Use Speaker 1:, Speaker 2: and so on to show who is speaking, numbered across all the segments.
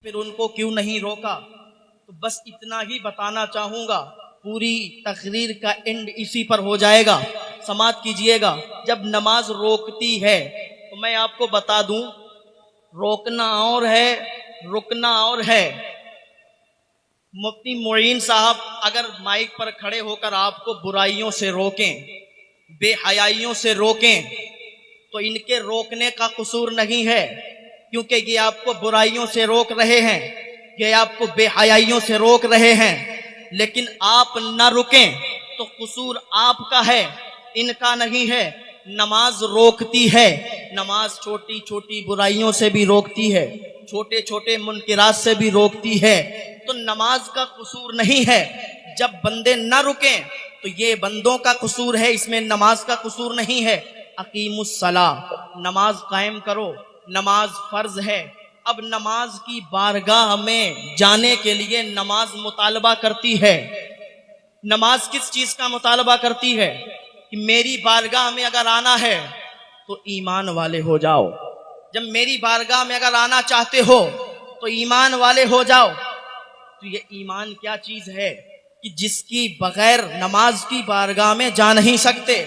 Speaker 1: پھر ان کو کیوں نہیں روکا؟ تو بس اتنا ہی بتانا چاہوں گا، پوری تقریر کا اینڈ اسی پر ہو جائے گا، سماعت کیجئے گا۔ جب نماز روکتی ہے تو میں آپ کو بتا دوں، روکنا اور ہے، رکنا اور ہے۔ مفتی معین صاحب اگر مائک پر کھڑے ہو کر آپ کو برائیوں سے روکیں، بے حیائیوں سے روکیں، تو ان کے روکنے کا قصور نہیں ہے، کیونکہ یہ آپ کو برائیوں سے روک رہے ہیں، یہ آپ کو بے حیائیوں سے روک رہے ہیں۔ لیکن آپ نہ رکیں تو قصور آپ کا ہے، ان کا نہیں ہے۔ نماز روکتی ہے، نماز چھوٹی چھوٹی برائیوں سے بھی روکتی ہے، چھوٹے چھوٹے منکرات سے بھی روکتی ہے، تو نماز کا قصور نہیں ہے۔ جب بندے نہ رکیں تو یہ بندوں کا قصور ہے، اس میں نماز کا قصور نہیں ہے۔ اقیم الصلاۃ، نماز قائم کرو، نماز فرض ہے۔ اب نماز کی بارگاہ میں جانے کے لیے نماز مطالبہ کرتی ہے۔ نماز کس چیز کا مطالبہ کرتی ہے؟ کہ میری بارگاہ میں اگر آنا ہے تو ایمان والے ہو جاؤ۔ جب میری بارگاہ میں اگر آنا چاہتے ہو تو ایمان والے ہو جاؤ۔ تو یہ ایمان کیا چیز ہے کہ جس کی بغیر نماز کی بارگاہ میں جا نہیں سکتے؟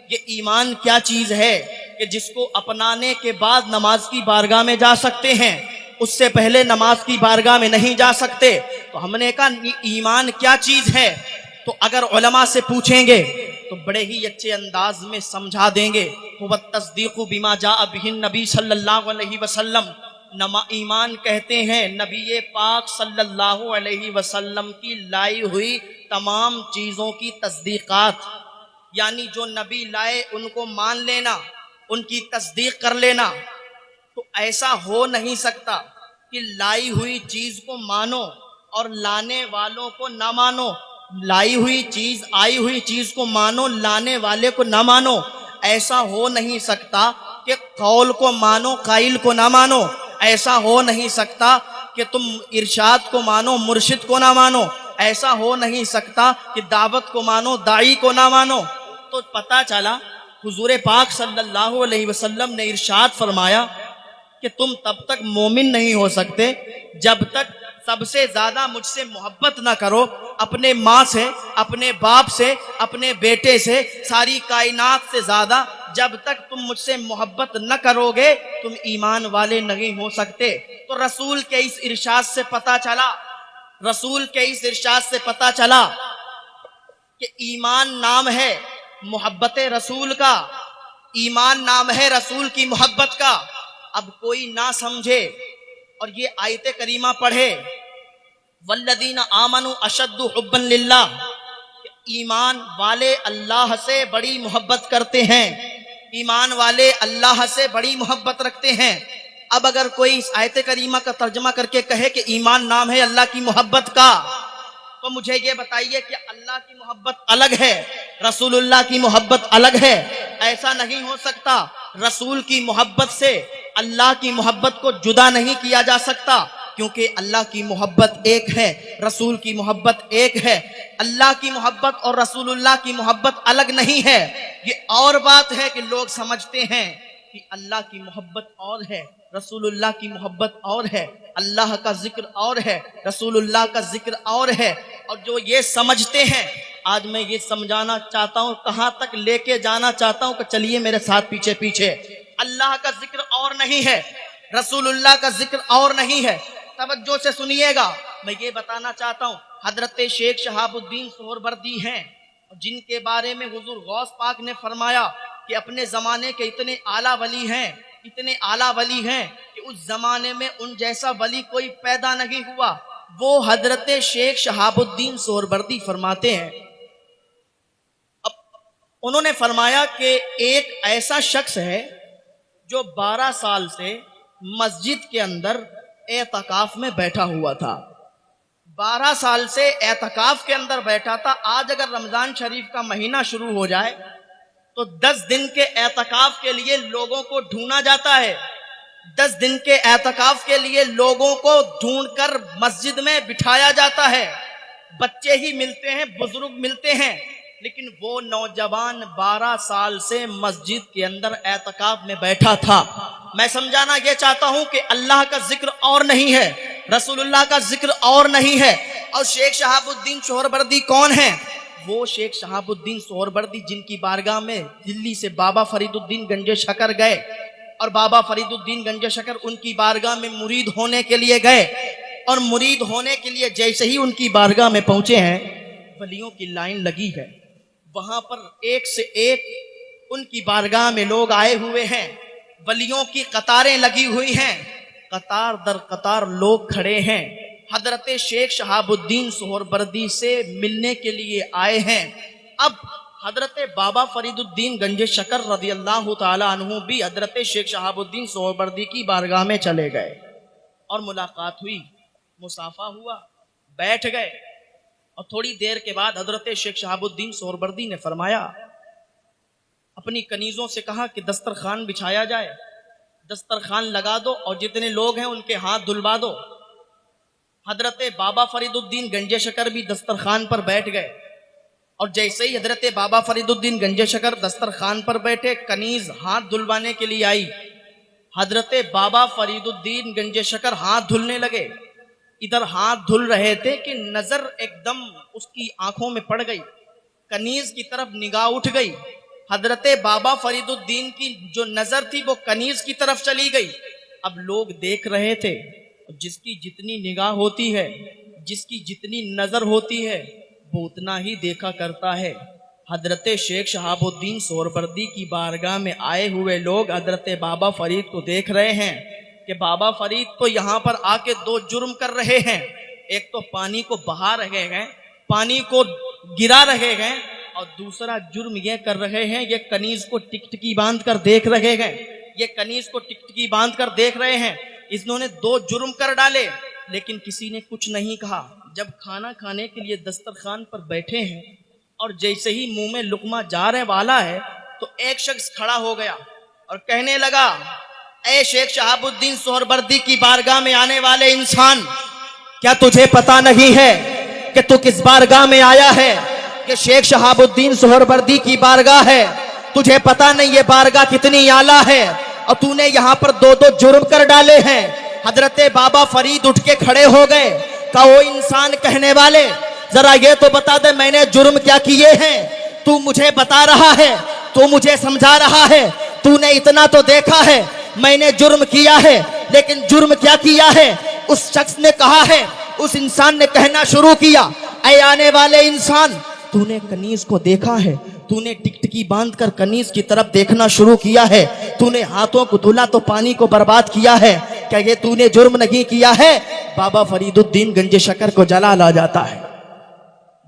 Speaker 1: یہ ایمان کیا چیز ہے کہ جس کو اپنانے کے بعد نماز کی بارگاہ میں جا سکتے ہیں، اس سے پہلے نماز کی بارگاہ میں نہیں جا سکتے؟ تو ہم نے کہا ایمان کیا چیز ہے؟ تو اگر علماء سے پوچھیں گے تو بڑے ہی اچھے انداز میں سمجھا دیں گے۔ هو التصدیق بما جاء به النبی صلی اللہ علیہ وسلم، ایمان کہتے ہیں نبی پاک صلی اللہ علیہ وسلم کی لائی ہوئی تمام چیزوں کی تصدیقات، یعنی جو نبی لائے ان کو مان لینا، ان کی تصدیق کر لینا۔ تو ایسا ہو نہیں سکتا کہ لائی ہوئی چیز کو مانو اور لانے والوں کو نہ مانو، لائی ہوئی چیز، آئی ہوئی چیز کو مانو، لانے والے کو نہ مانو۔ ایسا ہو نہیں سکتا کہ قول کو مانو، قائل کو نہ مانو۔ ایسا ہو نہیں سکتا کہ تم ارشاد کو مانو، مرشد کو نہ مانو۔ ایسا ہو نہیں سکتا کہ دعوت کو مانو، داعی کو نہ مانو۔ تو پتہ چلا حضور پاک صلی اللہ علیہ وسلم نے ارشاد فرمایا کہ تم تب تک مومن نہیں ہو سکتے جب تک سب سے زیادہ مجھ سے محبت نہ کرو، اپنے ماں سے، اپنے باپ سے، اپنے بیٹے سے، ساری کائنات سے زیادہ جب تک تم مجھ سے محبت نہ کرو گے تم ایمان والے نہیں ہو سکتے۔ تو رسول کے اس ارشاد سے پتہ چلا، رسول کے اس ارشاد سے پتہ چلا کہ ایمان نام ہے محبت رسول کا، ایمان نام ہے رسول کی محبت کا۔ اب کوئی نہ سمجھے اور یہ آیت کریمہ پڑھے والذین آمنوا اشد حبا للہ، ایمان والے اللہ سے بڑی محبت کرتے ہیں، ایمان والے اللہ سے بڑی محبت رکھتے ہیں۔ اب اگر کوئی اس آیت کریمہ کا ترجمہ کر کے کہے کہ ایمان نام ہے اللہ کی محبت کا، تو مجھے یہ بتائیے کہ اللہ کی محبت الگ ہے، رسول اللہ کی محبت الگ ہے؟ ایسا نہیں ہو سکتا۔ رسول کی محبت سے اللہ کی محبت کو جدا نہیں کیا جا سکتا، کیونکہ اللہ کی محبت ایک ہے، رسول کی محبت ایک ہے۔ اللہ کی محبت اور رسول اللہ کی محبت الگ نہیں ہے۔ یہ اور بات ہے کہ لوگ سمجھتے ہیں کہ اللہ کی محبت اور ہے، رسول اللہ کی محبت اور ہے، اللہ کا ذکر اور ہے، رسول اللہ کا ذکر اور ہے۔ اور جو یہ سمجھتے ہیں، آج میں یہ سمجھانا چاہتا ہوں، کہاں تک لے کے جانا چاہتا ہوں کہ چلیے میرے ساتھ پیچھے پیچھے۔ اللہ کا ذکر اور نہیں ہے، رسول اللہ کا ذکر اور نہیں ہے۔ توجہ سے سنیے گا، میں یہ بتانا چاہتا ہوں، حضرت شیخ شہاب الدین سہروردی ہیں جن کے بارے میں حضور غوث پاک نے فرمایا کہ اپنے زمانے کے اتنے اعلیٰ ولی ہیں، اتنے اعلیٰ ولی ہیں کہ اس زمانے میں ان جیسا ولی کوئی پیدا نہیں ہوا۔ وہ حضرت شیخ شہاب الدین سہروردی فرماتے ہیں، اب انہوں نے فرمایا کہ ایک ایسا شخص ہے جو 12 سال سے مسجد کے اندر اعتکاف میں بیٹھا ہوا تھا، 12 سال سے اعتکاف کے اندر بیٹھا تھا۔ آج اگر رمضان شریف کا مہینہ شروع ہو جائے تو 10 دن کے اعتکاف کے لیے لوگوں کو ڈھونڈا جاتا ہے، 10 دن کے اعتکاف کے لیے لوگوں کو ڈھونڈ کر مسجد میں بٹھایا جاتا ہے، بچے ہی ملتے ہیں، بزرگ ملتے ہیں، لیکن وہ نوجوان 12 سال سے مسجد کے اندر اعتکاف میں بیٹھا تھا۔ میں سمجھانا یہ چاہتا ہوں کہ اللہ کا ذکر اور نہیں ہے، रसूलुल्लाह का जिक्र और नहीं है। और शेख शहाबुद्दीन सोहरवर्दी कौन है? वो शेख शहाबुद्दीन सोहरवर्दी जिनकी बारगाह में दिल्ली से बाबा फरीदुद्दीन गंजे शकर गए और बाबा फरीदुद्दीन गंजे शकर उनकी बारगाह में मुरीद होने के लिए गए, और मुरीद होने के लिए जैसे ही उनकी बारगाह में पहुंचे हैं, वलियों की लाइन लगी है। वहां पर एक से एक उनकी बारगाह में लोग आए हुए हैं, वलियों की कतारें लगी हुई हैं, कतार दर कतार लोग खड़े हैं, हजरत शेख शहाबुद्दीन सोहरवर्दी से मिलने के लिए आए हैं। अब हजरत बाबा फरीदुद्दीन गंजे शकर रज़ी अल्लाह ताला अन्हु भी हजरत शेख शहाबुद्दीन सोहरवर्दी की बारगाह में चले गए और मुलाकात हुई, मुसाफा हुआ, बैठ गए। और थोड़ी देर के बाद हजरत शेख शहाबुद्दीन सोहरवर्दी ने फरमाया, अपनी कनीजों से कहा कि दस्तरखान बिछाया जाए, दस्तरखान लगा दो और जितने लोग हैं उनके हाथ धुलवा दो। हजरत बाबा फरीदुद्दीन गंजे शकर भी दस्तरखान पर बैठ गए, और जैसे ही हजरत बाबा फरीदुद्दीन गंजे शकर दस्तरखान पर बैठे, कनीज हाथ धुलवाने के लिए आई। हजरत बाबा फरीदुद्दीन गंजे शकर हाथ धुलने लगे, इधर हाथ धुल रहे थे कि नजर एकदम उसकी आंखों में पड़ गई, कनीज की तरफ निगाह उठ गई। हजरत बाबा फरीदुद्दीन की जो नजर थी वो कनीज की तरफ चली गई। अब लोग देख रहे थे, जिसकी जितनी निगाह होती है, जिसकी जितनी नजर होती है, वो उतना ही देखा करता है। हजरत शेख शहाबुद्दीन सोहरवर्दी की बारगाह में आए हुए लोग हजरत बाबा फरीद को देख रहे हैं कि बाबा फरीद तो यहाँ पर आके दो जुर्म कर रहे हैं, एक तो पानी को बहा रहे हैं, पानी को गिरा रहे हैं, और दूसरा जुर्म ये कर रहे हैं, ये कनीज को टिकटिकी बांध कर देख रहे हैं, ये कनीज को टिकटिकी बांध कर देख रहे हैं। इन्होंने दो जुर्म कर डाले, लेकिन किसी ने कुछ नहीं कहा। जब खाना खाने के लिए दस्तरखान पर बैठे हैं और जैसे ही मुंह में लुकमा जाने वाला है, तो एक शख्स खड़ा हो गया और कहने लगा, ए शेख शहाबुद्दीन सोहरवर्दी की बारगाह में आने वाले इंसान, क्या तुझे पता नहीं है कि तू किस बारगाह में आया है? कि शेख शहाबुद्दीन सोहरवर्दी की बारगाह है। तुझे पता नहीं ये बारगाह कितनी आला है, और तूने यहाँ पर दो दो जुर्म कर डाले हैं। हजरत बाबा फरीद उठ के खड़े हो गए, कहा ओ इंसान कहने वाले, जरा ये तो बता दे मैंने जुर्म क्या किए हैं? तू मुझे बता रहा है, तू मुझे समझा रहा है, तूने इतना तो देखा है मैंने जुर्म किया है, लेकिन जुर्म क्या किया है? उस शख्स ने कहा है, उस इंसान ने कहना शुरू किया, ऐ आने वाले इंसान, तूने कनीज को देखा है, तूने टिकटिकी बांध कर कनीज की तरफ देखना शुरू किया है, तूने हाथों को धुला तो पानी को बर्बाद किया है, क्या ये तूने जुर्म नहीं किया है? बाबा फरीदुद्दीन गंजे शकर को जलाल आ जाता है।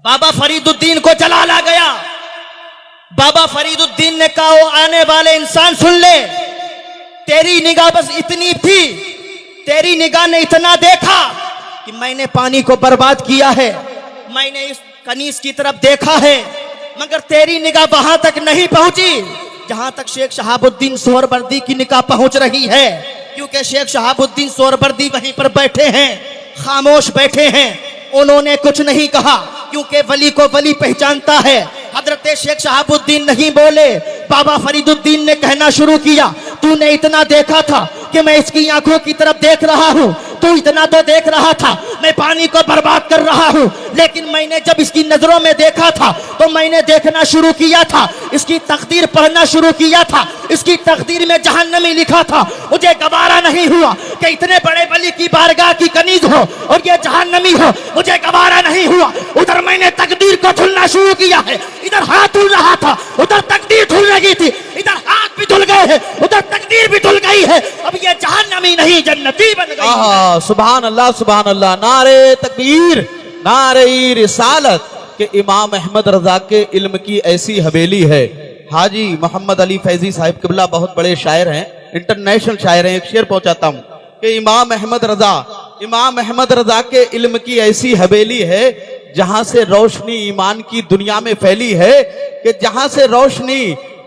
Speaker 1: बाबा फरीदुद्दीन को जलाल आ गया। बाबा फरीदुद्दीन ने कहा, ओ आने वाले इंसान सुन ले, तेरी निगाह बस इतनी थी, तेरी निगाह ने इतना देखा कि मैंने पानी को बर्बाद किया है, मैंने इस कनीज की तरफ देखा है, मगर तेरी निगाह वहां तक नहीं पहुंची जहां तक शेख शहाबुद्दीन सोहरवर्दी की निगाह पहुंच रही है। क्योंकि शेख शहाबुद्दीन सोहरवर्दी वहीं पर बैठे हैं, खामोश बैठे हैं, उन्होंने कुछ नहीं कहा, क्योंकि वली को वली पहचानता है। हजरत शेख शहाबुद्दीन नहीं बोले। बाबा फरीदुद्दीन ने कहना शुरू किया, तूने इतना देखा था कि मैं इसकी आंखों की तरफ देख रहा हूँ, तू इतना तो देख रहा था मैं पानी को बर्बाद कर रहा हूँ, लेकिन मैंने जब इसकी नजरों में देखा था तो मैंने देखना शुरू किया था, इसकी तकदीर पढ़ना शुरू किया था, इसकी तकदीर में जहन्नमी लिखा था। मुझे गवारा नहीं हुआ कि इतने बड़े वली की बारगाह की कनीज हो और ये जहन्नमी हो, मुझे गवारा नहीं हुआ। उधर मैंने तकदीर को धुलना शुरू किया है, इधर हाथ धुल रहा था, उधर तकदीर धुल रही थी, इधर हाथ भी धुल गए हैं, उधर तकदीर भी धुल गई है, अब ये जहन्नमी नहीं जन्नती बन गई।
Speaker 2: सुभान अल्लाह, सुभान अल्लाह। नारे तकबीर, नारे रिसालत के इमाम अहमद रजा के इल्म की ऐसी हवेली है। हाजी मोहम्मद अली फैजी साहिब किबला बहुत बड़े शायर हैं, इंटरनेशनल शायर हैं। एक शेर पहुंचाता हूं कि इमाम अहमद रजा के इल्म की ऐसी हवेली है जहां से रोशनी ईमान की दुनिया में फैली है, कि जहां से रोशनी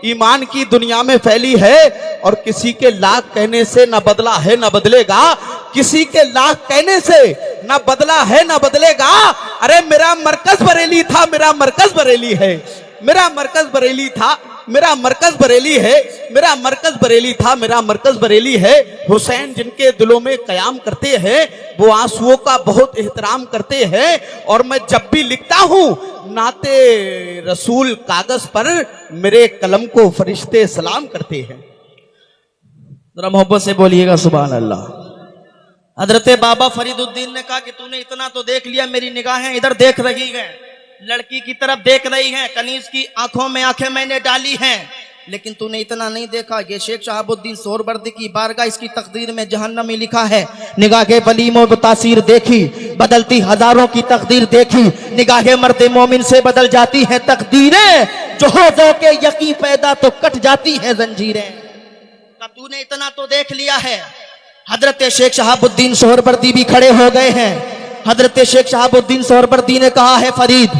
Speaker 2: ईमान की दुनिया में फैली है, और किसी के लाख कहने से न बदला है न बदलेगा, किसी के लाख कहने से न बदला है न बदलेगा। अरे मेरा मरकज बरेली था, मेरा मरकज बरेली है, मेरा मरकज बरेली था, میرا مرکز بریلی ہے، میرا مرکز بریلی تھا، میرا مرکز بریلی ہے۔ حسین جن کے دلوں میں قیام کرتے ہیں وہ آنسوؤں کا بہت احترام کرتے ہیں، اور میں جب بھی لکھتا ہوں نعت رسول کاغذ پر میرے قلم کو فرشتے سلام کرتے ہیں۔
Speaker 1: ذرا محبت سے بولیے گا سبحان اللہ۔ حضرت بابا فرید الدین نے کہا کہ تو نے اتنا تو دیکھ لیا، میری نگاہیں ادھر دیکھ رہی ہیں، لڑکی کی طرف دیکھ رہی ہیں، کنیز کی آنکھوں میں آنکھیں میں نے ڈالی ہیں، لیکن تو نے اتنا نہیں دیکھا۔ یہ شیخ شہاب الدین سہروردی کی بارگاہ، اس کی تقدیر میں جہنمی لکھا ہے۔ نگاہ کے بلیم و تاثیر دیکھی، بدلتی ہزاروں کی تقدیر دیکھی، نگاہ مرد مومن سے بدل جاتی ہیں تقدیریں، جو ہو ذوق یقین پیدا تو کٹ جاتی ہیں زنجیریں۔ تو نے اتنا تو دیکھ لیا ہے۔ حضرت شیخ شہاب الدین سہروردی بھی کھڑے ہو گئے ہیں۔ حضرت شیخ شہاب الدین سہروردی نے کہا ہے فرید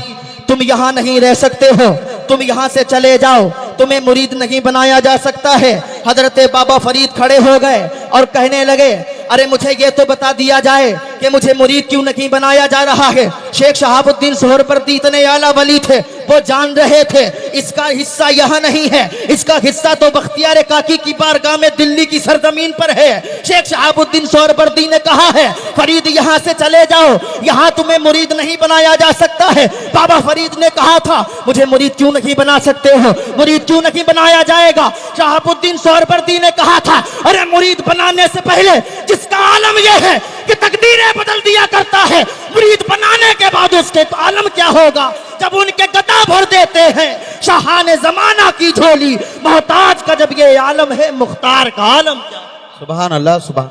Speaker 1: تم یہاں نہیں رہ سکتے ہو، تم یہاں سے چلے جاؤ، تمہیں مرید نہیں بنایا جا سکتا ہے۔ حضرت بابا فرید کھڑے ہو گئے اور کہنے لگے ارے مجھے یہ تو بتا دیا جائے کہ مجھے مرید کیوں نہیں بنایا جا رہا ہے۔ شیخ شہاب الدین سہروردی اتنے اعلیٰ ولی تھے، وہ جان رہے تھے اس کا حصہ یہاں نہیں ہے، اس کا حصہ تو بختیار کاکی کی بارگاہ میں دلی کی سرزمین پر ہے۔ شیخ شہاب الدین سہروردی نے کہا ہے فرید یہاں سے چلے جاؤ، یہاں تمہیں مرید نہیں بنایا جا سکتا ہے۔ بابا فرید نے کہا تھا مجھے مرید کیوں نہیں بنا سکتے ہو، مرید کیوں نہیں بنایا جائے گا؟ شہاب الدین سہروردی نے کہا تھا ارے مرید بنانے سے پہلے جس کا عالم یہ ہے کہ تقدیریں بدل دیا کرتا ہے، مرید بنانے کے بعد اس کے عالم کیا ہوگا جب ان کے گدا بھر دیتے ہیں شاہان زمانہ کی جھولی، محتاج کا جب یہ عالم ہے مختار کا عالم کیا؟
Speaker 2: سبحان اللہ سبحان۔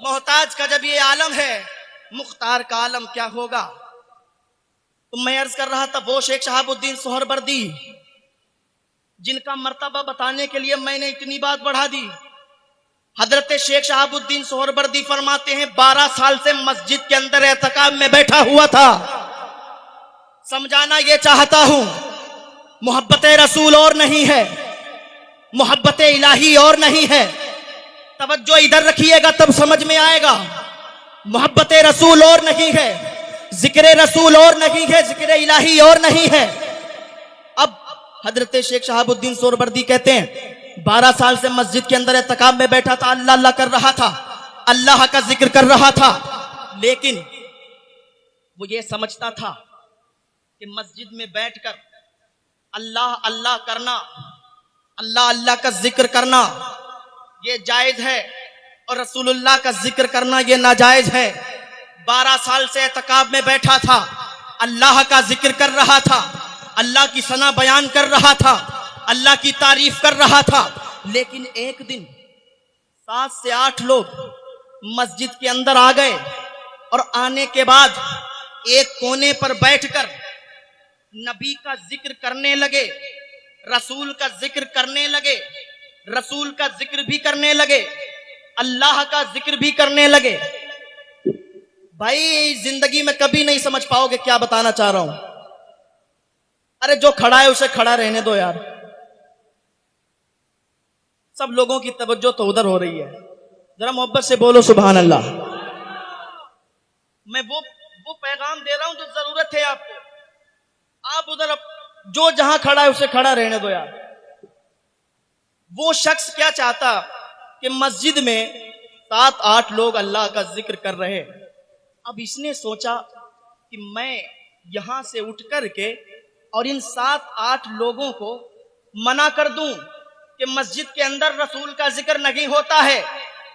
Speaker 1: محتاج کا جب یہ عالم ہے مختار کا عالم کیا ہوگا؟ تو میں عرض کر رہا تھا وہ شیخ شہاب الدین سہروردی جن کا مرتبہ بتانے کے لیے میں نے اتنی بات بڑھا دی۔ حضرت شیخ شہاب الدین سہروردی فرماتے ہیں 12 سال سے مسجد کے اندر اعتکاف میں بیٹھا ہوا تھا۔ سمجھانا یہ چاہتا ہوں محبت رسول اور نہیں ہے، محبت الہی اور نہیں ہے۔ توجہ ادھر رکھیے گا تب سمجھ میں آئے گا۔ محبت رسول اور نہیں ہے، ذکر رسول اور نہیں ہے، ذکر الہی اور نہیں ہے۔ اب حضرت شیخ شہاب الدین سہروردی کہتے ہیں 12 سال سے مسجد کے اندر اعتکاف میں بیٹھا تھا، اللہ اللہ کر رہا تھا، اللہ کا ذکر کر رہا تھا، لیکن وہ یہ سمجھتا تھا کہ مسجد میں بیٹھ کر اللہ اللہ کرنا، اللہ اللہ کا ذکر کرنا یہ جائز ہے، اور رسول اللہ کا ذکر کرنا یہ ناجائز ہے۔ 12 سال سے اعتکاف میں بیٹھا تھا، اللہ کا ذکر کر رہا تھا، اللہ کی ثنا بیان کر رہا تھا، اللہ کی تعریف کر رہا تھا، لیکن ایک دن 7 سے 8 لوگ مسجد کے اندر آ گئے، اور آنے کے بعد ایک کونے پر بیٹھ کر نبی کا ذکر کرنے لگے، رسول کا ذکر کرنے لگے، رسول کا ذکر بھی کرنے لگے، اللہ کا ذکر بھی کرنے لگے۔ بھائی زندگی میں کبھی نہیں سمجھ پاؤ گے کیا بتانا چاہ رہا ہوں۔ ارے جو کھڑا ہے اسے کھڑا رہنے دو یار، سب لوگوں کی توجہ تو ادھر ہو رہی ہے، ذرا محبت سے بولو سبحان اللہ۔ میں وہ پیغام دے رہا ہوں جو ضرورت ہے آپ کو، آپ ادھر جو جہاں کھڑا ہے اسے کھڑا رہنے دو یار۔ وہ شخص کیا چاہتا کہ مسجد میں 7-8 لوگ اللہ کا ذکر کر رہے، اب اس نے سوچا کہ میں یہاں سے اٹھ کر کے اور ان 7-8 لوگوں کو منع کر دوں کہ مسجد کے اندر رسول کا ذکر نہیں ہوتا ہے،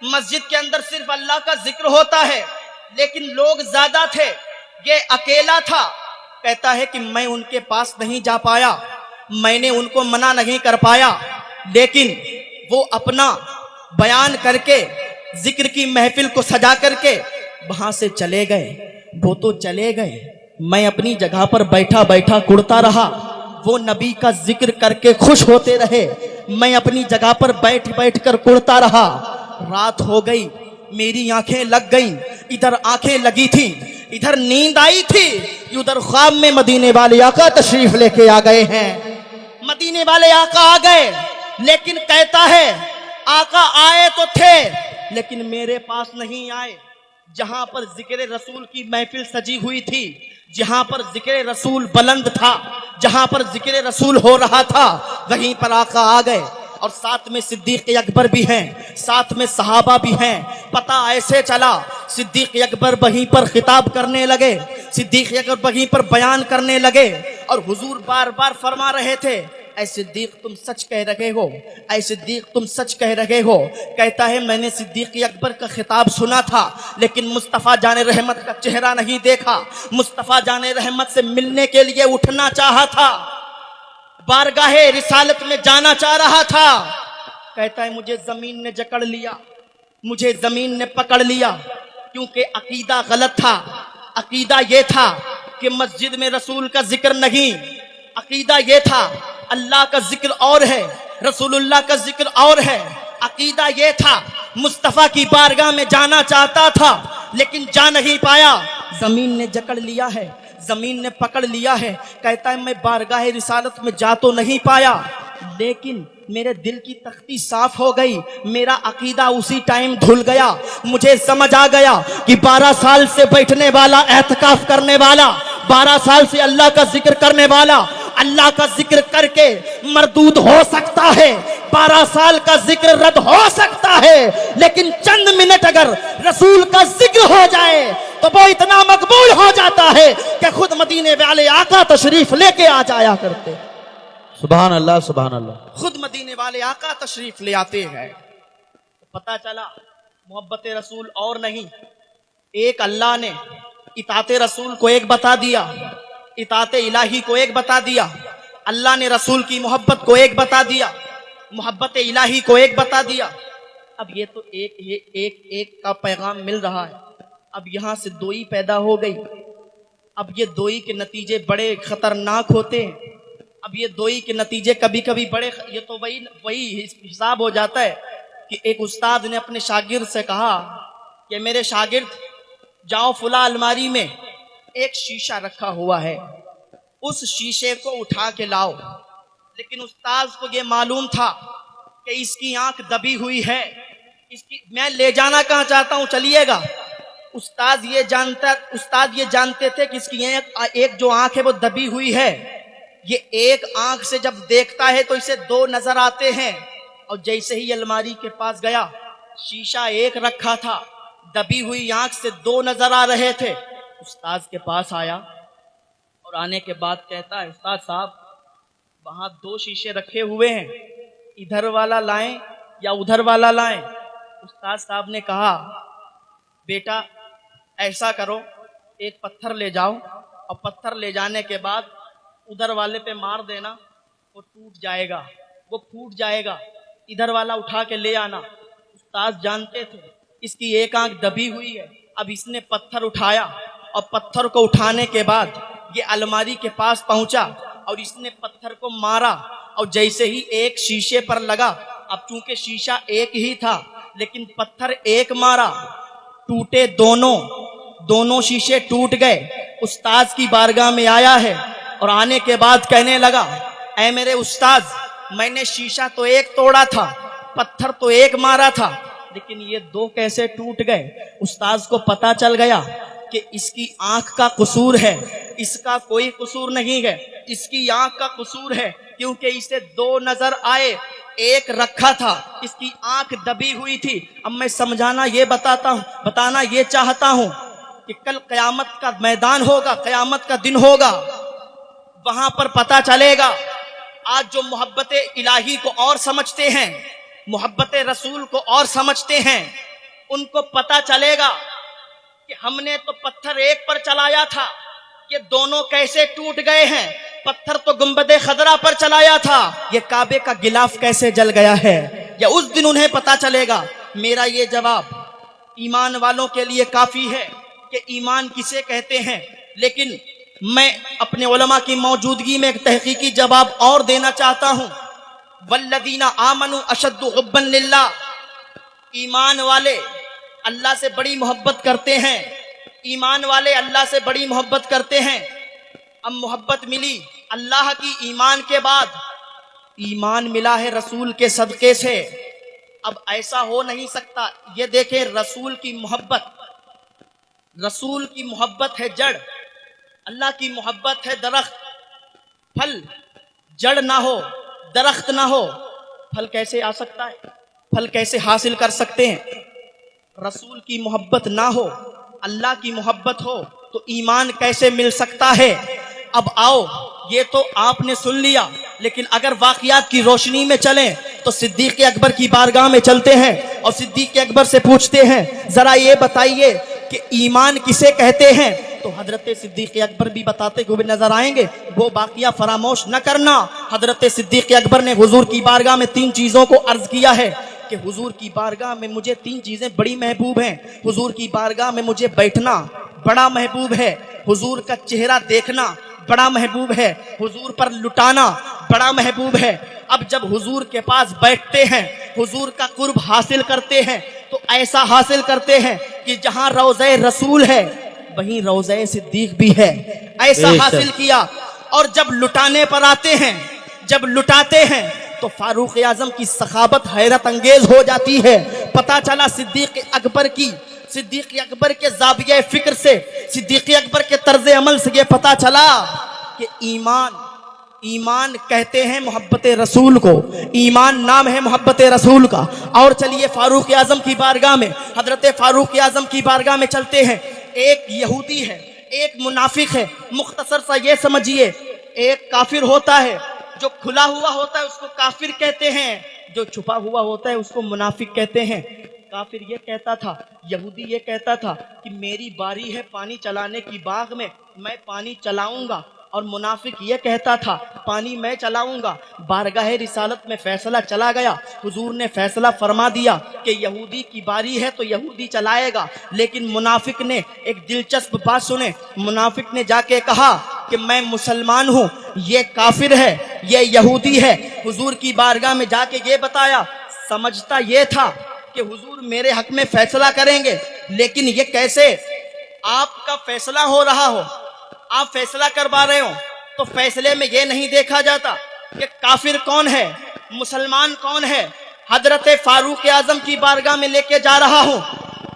Speaker 1: مسجد کے اندر صرف اللہ کا ذکر ہوتا ہے، لیکن لوگ زیادہ تھے، یہ اکیلا تھا۔ کہتا ہے کہ میں ان کے پاس نہیں جا پایا، میں نے ان کو منع نہیں کر پایا، لیکن وہ اپنا بیان کر کے ذکر کی محفل کو سجا کر کے وہاں سے چلے گئے۔ وہ تو چلے گئے، میں اپنی جگہ پر بیٹھا بیٹھا کڑتا رہا، وہ نبی کا ذکر کر کے خوش ہوتے رہے، میں اپنی جگہ پر بیٹھ بیٹھ کر کڑتا رہا۔ رات ہو گئی، میری آنکھیں لگ گئیں، ادھر آنکھیں لگی تھی، ادھر نیند آئی تھی، ادھر خواب میں مدینے والے آقا تشریف لے کے آ گئے ہیں۔ مدینے والے آقا آ گئے، لیکن کہتا ہے آقا آئے تو تھے لیکن میرے پاس نہیں آئے۔ جہاں پر ذکر رسول کی محفل سجی ہوئی تھی، جہاں پر ذکر رسول بلند تھا، جہاں پر ذکر رسول ہو رہا تھا، वहीं पर आका आ गए और साथ में सिद्दीक अकबर भी हैं, साथ में सहाबा भी हैं। पता ऐसे चला, सिद्दीक अकबर वहीं पर खिताब करने लगे, सिद्दीक अकबर वहीं पर बयान करने लगे और हुजूर बार बार फरमा रहे थे, ऐ सिद्दीक तुम सच कह रहे हो, ऐ सिद्दीक तुम सच कह रहे हो। कहता है मैंने सिद्दीक अकबर का खिताब सुना था, लेकिन मुस्तफ़ा जाने रहमत का चेहरा नहीं देखा, मुस्तफ़ा जाने रहमत से मिलने के लिए उठना चाहा था, बारगाहे रिसालत में जाना चाह रहा था। कहता है मुझे जमीन ने जकड़ लिया, मुझे जमीन ने पकड़ लिया, क्योंकि अकीदा गलत था। अकीदा ये था कि मस्जिद में रसूल का जिक्र नहीं, अकीदा ये था अल्लाह का जिक्र और है, रसूलुल्लाह का जिक्र और है। अकीदा ये था मुस्तफ़ा की बारगाह में जाना चाहता था, लेकिन जा नहीं पाया, जमीन ने जकड़ लिया है, जमीन ने पकड़ लिया है। कहता है मैं बारगाह रिसालत में जा तो नहीं पाया, लेकिन मेरे दिल की तख्ती साफ हो गई, मेरा अकीदा उसी टाइम धुल गया। मुझे समझ आ गया कि 12 साल से बैठने वाला, एहतिकाफ करने वाला, 12 साल से अल्लाह का जिक्र करने वाला, अल्लाह का जिक्र करके मरदूद हो सकता है, 12 साल का जिक्र रद्द हो सकता है, लेकिन चंद मिनट अगर रसूल का जिक्र हो जाए तो वो इतना मकबूल हो जाता है कि खुद मदीने वाले आका तशरीफ लेके आ जाया करते,
Speaker 2: सुभान अल्लाह, सुभान अल्लाह।
Speaker 1: खुद मदीने वाले आका तशरीफ ले आते हैं। पता चला मोहब्बत रसूल और नहीं, एक अल्लाह ने इताते रसूल को एक बता दिया, इताते इलाही को एक बता दिया, अल्लाह ने रसूल की मोहब्बत को एक बता दिया, मोहब्बत इलाही को एक बता दिया। अब ये तो एक का पैगाम मिल रहा है, अब यहां से दोई पैदा हो गई। अब ये दोई के नतीजे बड़े खतरनाक होते हैं, अब ये दोई के नतीजे कभी कभी बड़े, ये तो वही हिसाब हो जाता है कि एक उस्ताद ने अपने शागिर्द से कहा कि मेरे शागिर्द जाओ फुला अलमारी में एक शीशा रखा हुआ है, उस शीशे को उठा के लाओ। लेकिन उस्ताद को ये मालूम था कि इसकी आंख दबी हुई है, इसकी मैं ले जाना कहाँ चाहता हूं, चलिएगा। उस्ताद ये जानते थे कि इसकी एक जो आंख है वो दबी हुई है, ये एक आंख से जब देखता है तो इसे दो नजर आते हैं। और जैसे ही अलमारी के पास गया, शीशा एक रखा था, दबी हुई आंख से दो नजर आ रहे थे। उस्ताद के पास आया और आने के बाद कहता है, उस्ताद साहब वहां दो शीशे रखे हुए हैं, इधर वाला लाएं या उधर वाला लाएं? उस्ताद साहब ने कहा, बेटा ऐसा करो, एक पत्थर ले जाओ और पत्थर ले जाने के बाद उधर वाले पे मार देना, वो टूट जाएगा, वो फूट जाएगा, इधर वाला उठा के ले आना। उस्ताद जानते थे इसकी एक आंख दबी हुई है। अब इसने पत्थर उठाया और पत्थर को उठाने के बाद ये अलमारी के पास पहुंचा और इसने पत्थर को मारा और जैसे ही एक शीशे पर लगा, अब चूंकि शीशा एक ही था लेकिन पत्थर एक मारा, टूटे दोनों शीशे टूट गए। उस्ताद की बारगाह में आया है और आने के बाद कहने लगा, ऐ मेरे उस्ताद, मैंने शीशा तो एक तोड़ा था, पत्थर तो एक मारा था, लेकिन ये दो कैसे टूट गए? उस्ताद को पता चल गया कि इसकी आंख का कसूर है, इसका कोई कसूर नहीं है, इसकी आंख का कसूर है, क्योंकि इसे दो नजर आए, एक रखा था, इसकी आंख दबी हुई थी। अब मैं समझाना ये बताना ये चाहता हूं कि कल कयामत का मैदान होगा, कयामत का दिन होगा, वहां पर पता चलेगा। आज जो मोहब्बत इलाही को और समझते हैं, मोहब्बत रसूल को और समझते हैं, उनको पता चलेगा कि हमने तो पत्थर एक पर चलाया था, ये दोनों कैसे टूट गए हैं। पत्थर तो गुंबदे खदरा पर चलाया था, ये काबे का गिलाफ कैसे जल गया है, या उस दिन उन्हें पता चलेगा। मेरा ये जवाब ईमान वालों के लिए काफी है कि ईमान किसे कहते हैं, लेकिन मैं अपने उलमा की मौजूदगी में एक तहकीकी जवाब और देना चाहता हूं। वल्लदीना आमनु अशद्दु हुब्बन लिल्लाह, ईमान वाले अल्लाह से बड़ी मोहब्बत करते हैं, ईमान वाले अल्लाह से बड़ी मोहब्बत करते हैं। अब मोहब्बत मिली अल्लाह की ईमान के बाद, ईमान मिला है रसूल के सदके से। अब ऐसा हो नहीं सकता। ये देखें, रसूल की मोहब्बत है जड़, अल्लाह की मोहब्बत है दरख्त। फल जड़ ना हो, درخت نہ ہو پھل کیسے آ سکتا ہے؟ پھل کیسے حاصل کر سکتے ہیں؟ رسول کی محبت نہ ہو، اللہ کی محبت ہو تو ایمان کیسے مل سکتا ہے؟ اب آؤ، یہ تو آپ نے سن لیا، لیکن اگر واقعات کی روشنی میں چلیں تو صدیق اکبر کی بارگاہ میں چلتے ہیں اور صدیق اکبر سے پوچھتے ہیں ذرا یہ بتائیے کہ ایمان کسے کہتے ہیں؟ تو حضرت صدیق اکبر بھی بتاتے ہوئے نظر آئیں گے، وہ باقیہ فراموش نہ کرنا۔ حضرت صدیق اکبر نے حضور کی بارگاہ میں 3 چیزوں کو عرض کیا ہے کہ حضور کی بارگاہ میں مجھے 3 چیزیں بڑی محبوب ہیں۔ حضور کی بارگاہ میں مجھے بیٹھنا بڑا محبوب ہے، حضور کا چہرہ دیکھنا بڑا محبوب ہے، حضور پر لٹانا بڑا محبوب ہے۔ اب جب حضور کے پاس بیٹھتے ہیں، حضور کا قرب حاصل کرتے ہیں تو ایسا حاصل کرتے ہیں کہ جہاں روضہ رسول ہے وہیں روضہ صدیق بھی ہے، ایسا حاصل کیا۔ اور جب لٹانے پر آتے ہیں، جب لٹاتے ہیں تو فاروق اعظم کی سخاوت حیرت انگیز ہو جاتی ہے۔ پتہ چلا صدیق اکبر کے زاویہ فکر سے، صدیق اکبر کے طرز عمل سے یہ پتہ چلا کہ ایمان کہتے ہیں محبت رسول کو، ایمان نام ہے محبت رسول کا۔ اور چلیے فاروق اعظم کی بارگاہ میں، حضرت فاروق اعظم کی بارگاہ میں چلتے ہیں۔ ایک یہودی ہے، ایک منافق ہے، مختصر سا یہ سمجھیے، ایک کافر ہوتا ہے، جو کھلا ہوا ہوتا ہے اس کو کافر کہتے ہیں، جو چھپا ہوا ہوتا ہے اس کو منافق کہتے ہیں۔ کافر یہ کہتا تھا، یہودی یہ کہتا تھا کہ میری باری ہے پانی چلانے کی باغ میں، میں پانی چلاؤں گا، اور منافق یہ کہتا تھا پانی میں چلاؤں گا۔ بارگاہ رسالت میں فیصلہ چلا گیا، حضور نے فیصلہ فرما دیا کہ یہودی کی باری ہے تو یہودی چلائے گا، لیکن منافق نے ایک دلچسپ بات سنے، منافق نے جا کے کہا کہ میں مسلمان ہوں، یہ کافر ہے، یہ یہودی ہے۔ حضور کی بارگاہ میں جا کے یہ بتایا، سمجھتا یہ تھا کہ حضور میرے حق میں فیصلہ کریں گے، لیکن یہ کیسے؟ آپ کا فیصلہ ہو رہا ہو، آپ فیصلہ کروا رہے ہو تو فیصلے میں یہ نہیں دیکھا جاتا کہ کافر کون ہے، مسلمان کون ہے۔ حضرت فاروق اعظم کی بارگاہ میں لے کے جا رہا ہوں،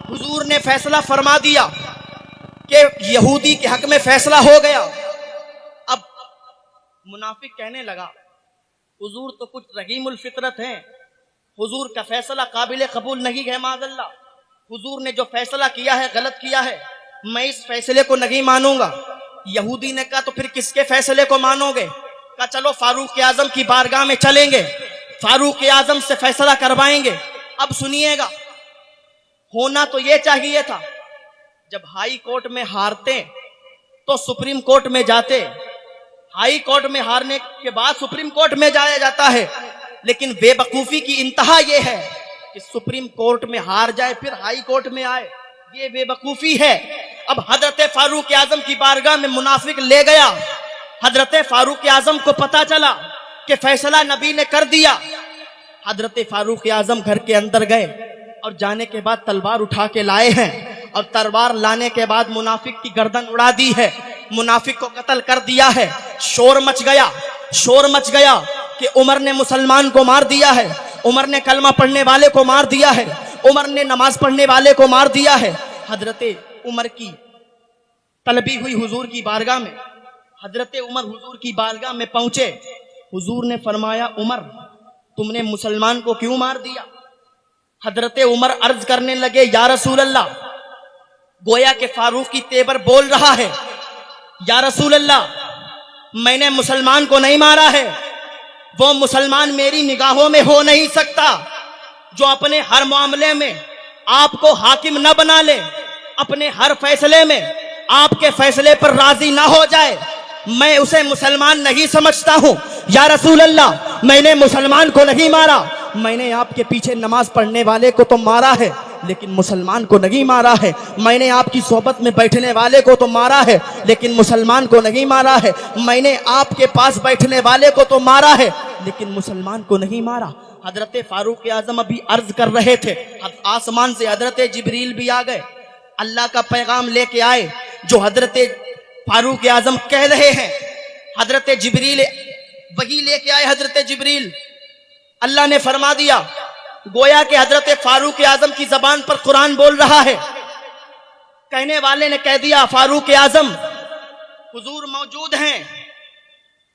Speaker 1: حضور نے فیصلہ فرما دیا کہ یہودی کے حق میں فیصلہ ہو گیا۔ اب منافق کہنے لگا حضور تو کچھ رحیم الفطرت ہیں، حضور کا فیصلہ قابل قبول نہیں ہے، معاذ اللہ، حضور نے جو فیصلہ کیا ہے غلط کیا ہے، میں اس فیصلے کو نہیں مانوں گا۔ یہودی نے کہا تو پھر کس کے فیصلے کو مانو گے؟ کہا چلو فاروق اعظم کی بارگاہ میں چلیں گے، فاروق اعظم سے فیصلہ کروائیں گے۔ اب سنیے گا، ہونا تو یہ چاہیے تھا جب ہائی کورٹ میں ہارتے تو سپریم کورٹ میں جاتے، ہائی کورٹ میں ہارنے کے بعد سپریم کورٹ میں جایا جاتا ہے، لیکن بے وقوفی کی انتہا یہ ہے کہ سپریم کورٹ میں ہار جائے پھر ہائی کورٹ میں آئے، یہ بے وقوفی ہے۔ اب حضرت فاروق اعظم کی بارگاہ میں منافق لے گیا، حضرت فاروق اعظم کو پتا چلا کہ فیصلہ نبی نے کر دیا۔ حضرت فاروق اعظم گھر کے اندر گئے اور جانے کے بعد تلوار اٹھا کے لائے ہیں، اور تلوار لانے کے بعد منافق کی گردن اڑا دی ہے، منافق کو قتل کر دیا ہے۔ شور مچ گیا کہ عمر نے مسلمان کو مار دیا ہے، عمر نے کلمہ پڑھنے والے کو مار دیا ہے، عمر نے نماز پڑھنے والے کو مار دیا ہے۔ حضرت عمر کی طلبی ہوئی حضور کی بارگاہ میں، حضرت عمر حضور کی بارگاہ میں پہنچے، حضور نے فرمایا عمر تم نے مسلمان کو کیوں مار دیا؟ حضرت عمر عرض کرنے لگے یا رسول اللہ، گویا کہ فاروقی تیبر بول رہا ہے، یا رسول اللہ میں نے مسلمان کو نہیں مارا ہے، وہ مسلمان میری نگاہوں میں ہو نہیں سکتا جو اپنے ہر معاملے میں آپ کو حاکم نہ بنا لے، اپنے ہر فیصلے میں آپ کے فیصلے پر راضی نہ ہو جائے، میں اسے مسلمان نہیں سمجھتا ہوں۔ یا رسول اللہ میں نے مسلمان کو نہیں مارا، میں نے آپ کے پیچھے نماز پڑھنے والے کو تو مارا ہے لیکن مسلمان کو نہیں مارا ہے، میں نے آپ کی صحبت میں بیٹھنے والے کو تو مارا ہے لیکن مسلمان کو نہیں مارا ہے، میں نے آپ کے پاس بیٹھنے والے کو تو مارا ہے لیکن مسلمان کو نہیں مارا۔ حضرت فاروق اعظم ابھی عرض کر رہے تھے، آسمان سے حضرت جبریل بھی آ گئے، اللہ کا پیغام لے کے آئے جو حضرت فاروق اعظم کہہ رہے ہیں۔ حضرت جبریل وہی لے کے آئے، حضرت جبریل، اللہ نے فرما دیا گویا کہ حضرت فاروق اعظم کی زبان پر قرآن بول رہا ہے۔ کہنے والے نے کہہ دیا فاروق اعظم حضور موجود ہیں،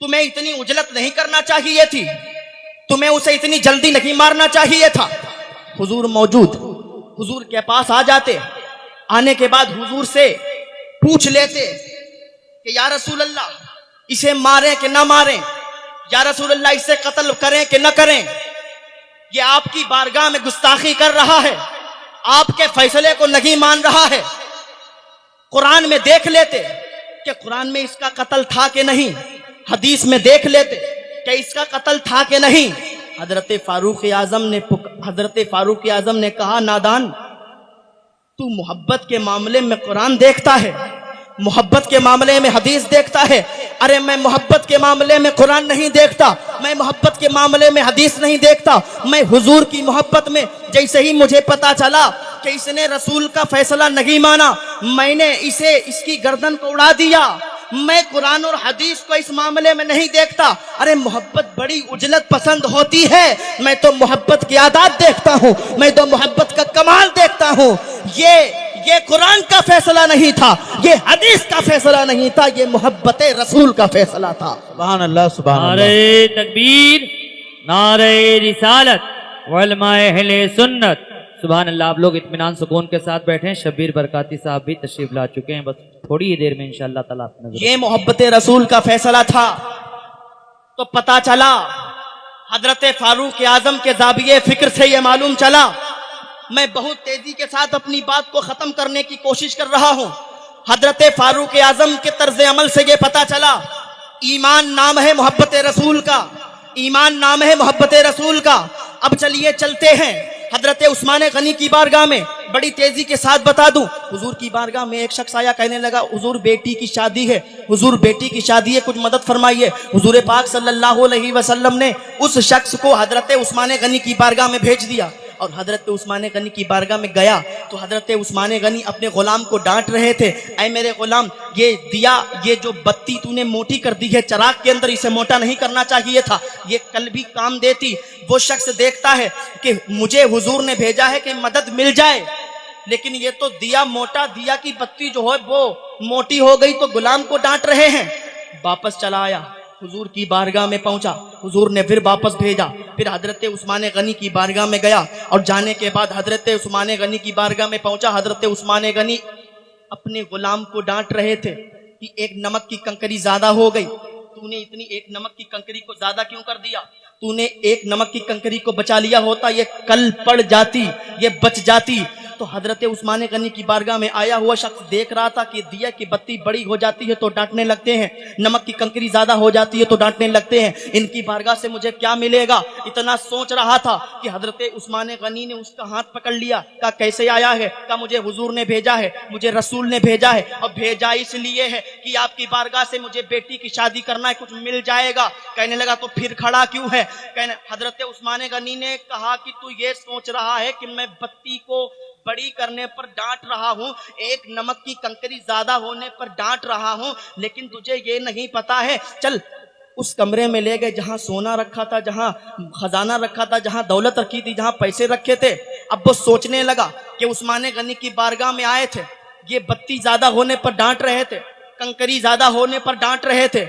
Speaker 1: تمہیں اتنی اجلت نہیں کرنا چاہیے تھی، तुम्हें उसे इतनी जल्दी नहीं मारना चाहिए था। हुजूर मौजूद, हुजूर के पास आ जाते, आने के बाद हुजूर से पूछ लेते कि या रसूल अल्लाह, इसे मारें कि ना मारें, या रसूल अल्लाह इसे कत्ल करें कि न करें, ये आपकी बारगाह में गुस्ताखी कर रहा है, आपके फैसले को नहीं मान रहा है। कुरान में देख लेते कि कुरान में इसका कत्ल था कि नहीं, हदीस में देख लेते कि इसका कत्ल था कि नहीं। हजरत फारूक आजम ने कहा, नादान, तू मोहब्बत के मामले में कुरान देखता है, मोहब्बत के मामले में हदीस देखता है। अरे मैं मोहब्बत के मामले में कुरान नहीं देखता, मैं मोहब्बत के मामले में हदीस नहीं देखता। मैं हुजूर की मोहब्बत में जैसे ही मुझे पता चला कि इसने रसूल का फैसला नहीं माना, मैंने इसे इसकी गर्दन को उड़ा दिया। मैं कुरान और हदीस को इस मामले में नहीं देखता। अरे मोहब्बत बड़ी उजलत पसंद होती है, मैं तो मोहब्बत की आदत देखता हूँ, मैं तो मोहब्बत का कमाल देखता हूँ। ये कुरान का फैसला नहीं था, ये हदीस का फैसला नहीं था, ये मोहब्बत रसूल का फैसला था।
Speaker 2: सुभान अल्लाह, सुभान अल्लाह।
Speaker 3: नारे तकबीर, नारे रिसालत, वलमाए अहले सुन्नत। सुभान अल्लाह। आप लोग इत्मीनान सुकून के साथ बैठे हैं। शब्बीर बरकाती साहब भी तशरीफ ला चुके हैं, बस थोड़ी ही देर में इंशाअल्लाह ताला आप नजर।
Speaker 1: ये मोहब्बत रसूल का फैसला था। तो पता चला, हजरत फारूक आजम के ज़ाविये फिक्र से ये मालूम चला। मैं बहुत तेजी के साथ अपनी बात को खत्म करने की कोशिश कर रहा हूं। हजरत फारूक आजम के तर्ज अमल से ये पता चला, ईमान नाम है मोहब्बत रसूल का, ईमान नाम है मोहब्बत रसूल का। अब चलिए चलते हैं हजरत उस्मान गनी की बारगाह में। बड़ी तेजी के साथ बता दूं, हुजूर की बारगाह में एक शख्स आया, कहने लगा, हुजूर बेटी की शादी है, हुजूर बेटी की शादी है, कुछ मदद फरमाइए। हुजूर पाक सल्लल्लाहु अलैहि वसल्लम ने उस शख्स को हजरत उस्मान गनी की बारगाह में भेज दिया और हजरत उस्मान गनी की बारगाह में गया तो हजरत उस्मान गनी अपने गुलाम को डांट रहे थे, ऐ मेरे गुलाम, ये दिया, ये जो बत्ती तूने मोटी कर दी है चराग के अंदर, इसे मोटा नहीं करना चाहिए था, ये कल भी काम देती। वो शख्स देखता है कि मुझे हुजूर ने भेजा है कि मदद मिल जाए, लेकिन ये तो दिया मोटा, दिया की बत्ती जो है वो मोटी हो गई, तो गुलाम को डांट रहे हैं। वापस चला आया, हुजूर की बारगाह में पहुंचा, हुजूर ने फिर वापस भेजा, फिर हजरत उस्मान गनी की बारगाह में गया और जाने के बाद हजरत उस्मान गनी की बारगाह में पहुंचा। हजरत उस्मान गनी अपने गुलाम को डांट रहे थे कि एक नमक की कंकरी ज्यादा हो गई, तूने इतनी एक नमक की कंकरी को ज्यादा क्यों कर दिया, तूने एक नमक की कंकरी को बचा लिया होता, ये कल पड़ जाती, ये बच जाती। तो हजरत उस्मान गनी की बारगाह में आया हुआ शख्स देख रहा था कि दिया की बत्ती बड़ी हो जाती है तो डांटने लगते हैं, नमक की कंकरी ज्यादा हो जाती है तो डांटने लगते हैं, इनकी बारगाह से मुझे क्या मिलेगा, इतना सोच रहा था कि हजरत उस्मान गनी ने उसका हाथ पकड़ लिया, कहा कैसे आया है, कहा मुझे हुजूर ने भेजा है, मुझे रसूल ने भेजा है, और भेजा इसलिए है कि आपकी बारगाह से मुझे बेटी की शादी करना है, कुछ मिल जाएगा। कहने लगा तो फिर खड़ा क्यों है, कहने हजरत उस्मान गनी ने कहा कि तू ये सोच रहा है कि मैं बत्ती को बड़ी करने पर डांट रहा हूं, एक नमक की कंकरी ज्यादा होने पर डांट रहा हूं, लेकिन तुझे ये नहीं पता है, चल उस कमरे में ले गए जहां सोना रखा था, जहां खजाना रखा था, जहां दौलत रखी थी, जहां पैसे रखे थे। अब वो सोचने लगा कि उस्मान गनी की बारगाह में आए थे, ये बत्ती ज्यादा होने पर डांट रहे थे, कंकरी ज्यादा होने पर डांट रहे थे,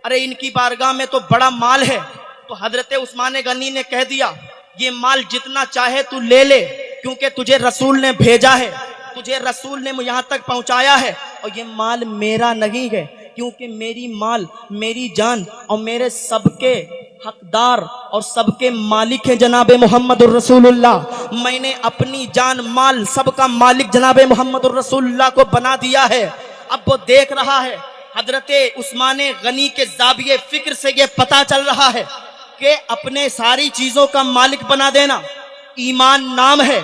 Speaker 1: अरे इनकी बारगाह में तो बड़ा माल है। तो हजरत उस्मान गनी ने कह दिया, ये माल जितना चाहे तू ले ले, क्योंकि तुझे रसूल ने भेजा है, तुझे रसूल ने यहाँ तक पहुंचाया है, और ये माल मेरा नहीं है, क्योंकि मेरी माल, मेरी जान और मेरे सबके हकदार और सबके मालिक है जनाबे मोहम्मदुर रसूलुल्लाह। मैंने अपनी जान, माल, सबका मालिक जनाबे मोहम्मदुर रसूलुल्लाह को बना दिया है। अब वो देख रहा है, हजरत उस्मान गनी के ज़ाविये फिक्र से ये पता चल रहा है कि अपने सारी चीजों का मालिक बना देना ईमान नाम है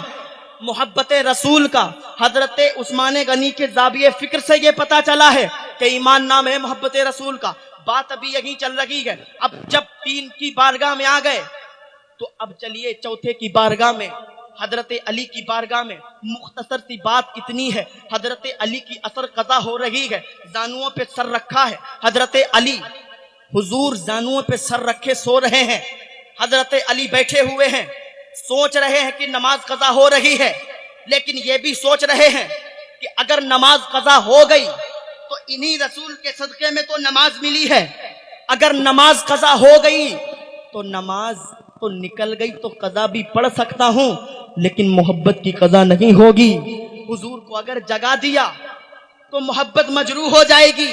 Speaker 1: मोहब्बत रसूल का। हजरत उस्मान गनी के ज़ाविये फिक्र से ये पता चला है कि ईमान नाम है मोहब्बत रसूल का। बात अभी यही चल रही है। अब जब 3 की बारगाह में आ गए तो अब चलिए चौथे की बारगाह में, हजरत अली की बारगाह में। मुख्तसर सी बात इतनी है, हजरत अली की असर कज़ा हो रही है, जानुओं पे सर रखा है हजरत अली, हुजूर जानुओं पे सर रखे सो रहे हैं, हजरत अली बैठे हुए हैं, सोच रहे हैं कि नमाज कज़ा हो रही है, लेकिन ये भी सोच रहे हैं कि अगर नमाज कज़ा हो गई तो इन्हीं रसूल के सदक़े में तो नमाज मिली है, अगर नमाज कज़ा हो गई तो नमाज तो निकल गई तो कज़ा भी पढ़ सकता हूं, लेकिन मोहब्बत की कज़ा नहीं होगी। हुजूर को अगर जगा दिया तो मोहब्बत मजरूह हो जाएगी।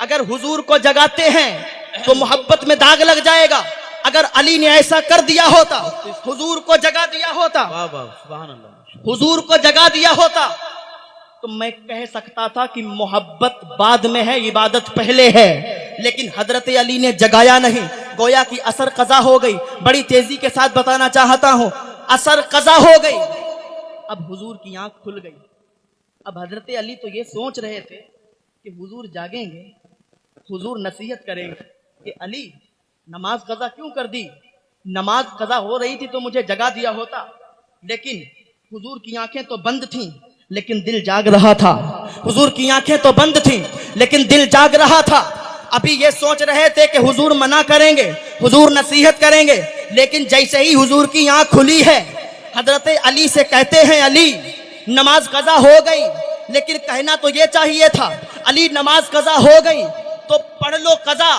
Speaker 1: अगर हुजूर को जगाते हैं तो मोहब्बत में दाग लग जाएगा। अगर अली ने ऐसा कर दिया होता, हुजूर को जगा दिया होता,
Speaker 2: वाह वाह सुभान अल्लाह।
Speaker 1: हुजूर को जगा दिया होता, तो मैं कह सकता था कि मोहब्बत बाद में है, इबादत पहले है। लेकिन हजरत अली ने जगाया नहीं, गोया कि असर कज़ा हो गई। बड़ी तेजी के साथ बताना चाहता हूं, असर कज़ा हो गई। अब हुजूर की आंख खुल गई। अब हजरत अली तो ये सोच रहे थे कि हुजूर जागेंगे, हुजूर नसीहत करेंगे कि अली नमाज कज़ा क्यों कर दी, नमाज कज़ा हो रही थी तो मुझे जगा दिया होता। लेकिन हुजूर की आंखें तो बंद थीं, लेकिन दिल जाग रहा था। हुजूर की आंखें तो बंद थीं, लेकिन दिल जाग रहा था। अभी ये सोच रहे थे कि हुजूर मना करेंगे, हुजूर नसीहत करेंगे, लेकिन जैसे ही हुजूर की आंख खुली है, हजरत अली से कहते हैं, अली नमाज कज़ा हो गई, लेकिन कहना तो ये चाहिए था, अली नमाज कज़ा हो गई तो पढ़ लो कज़ा,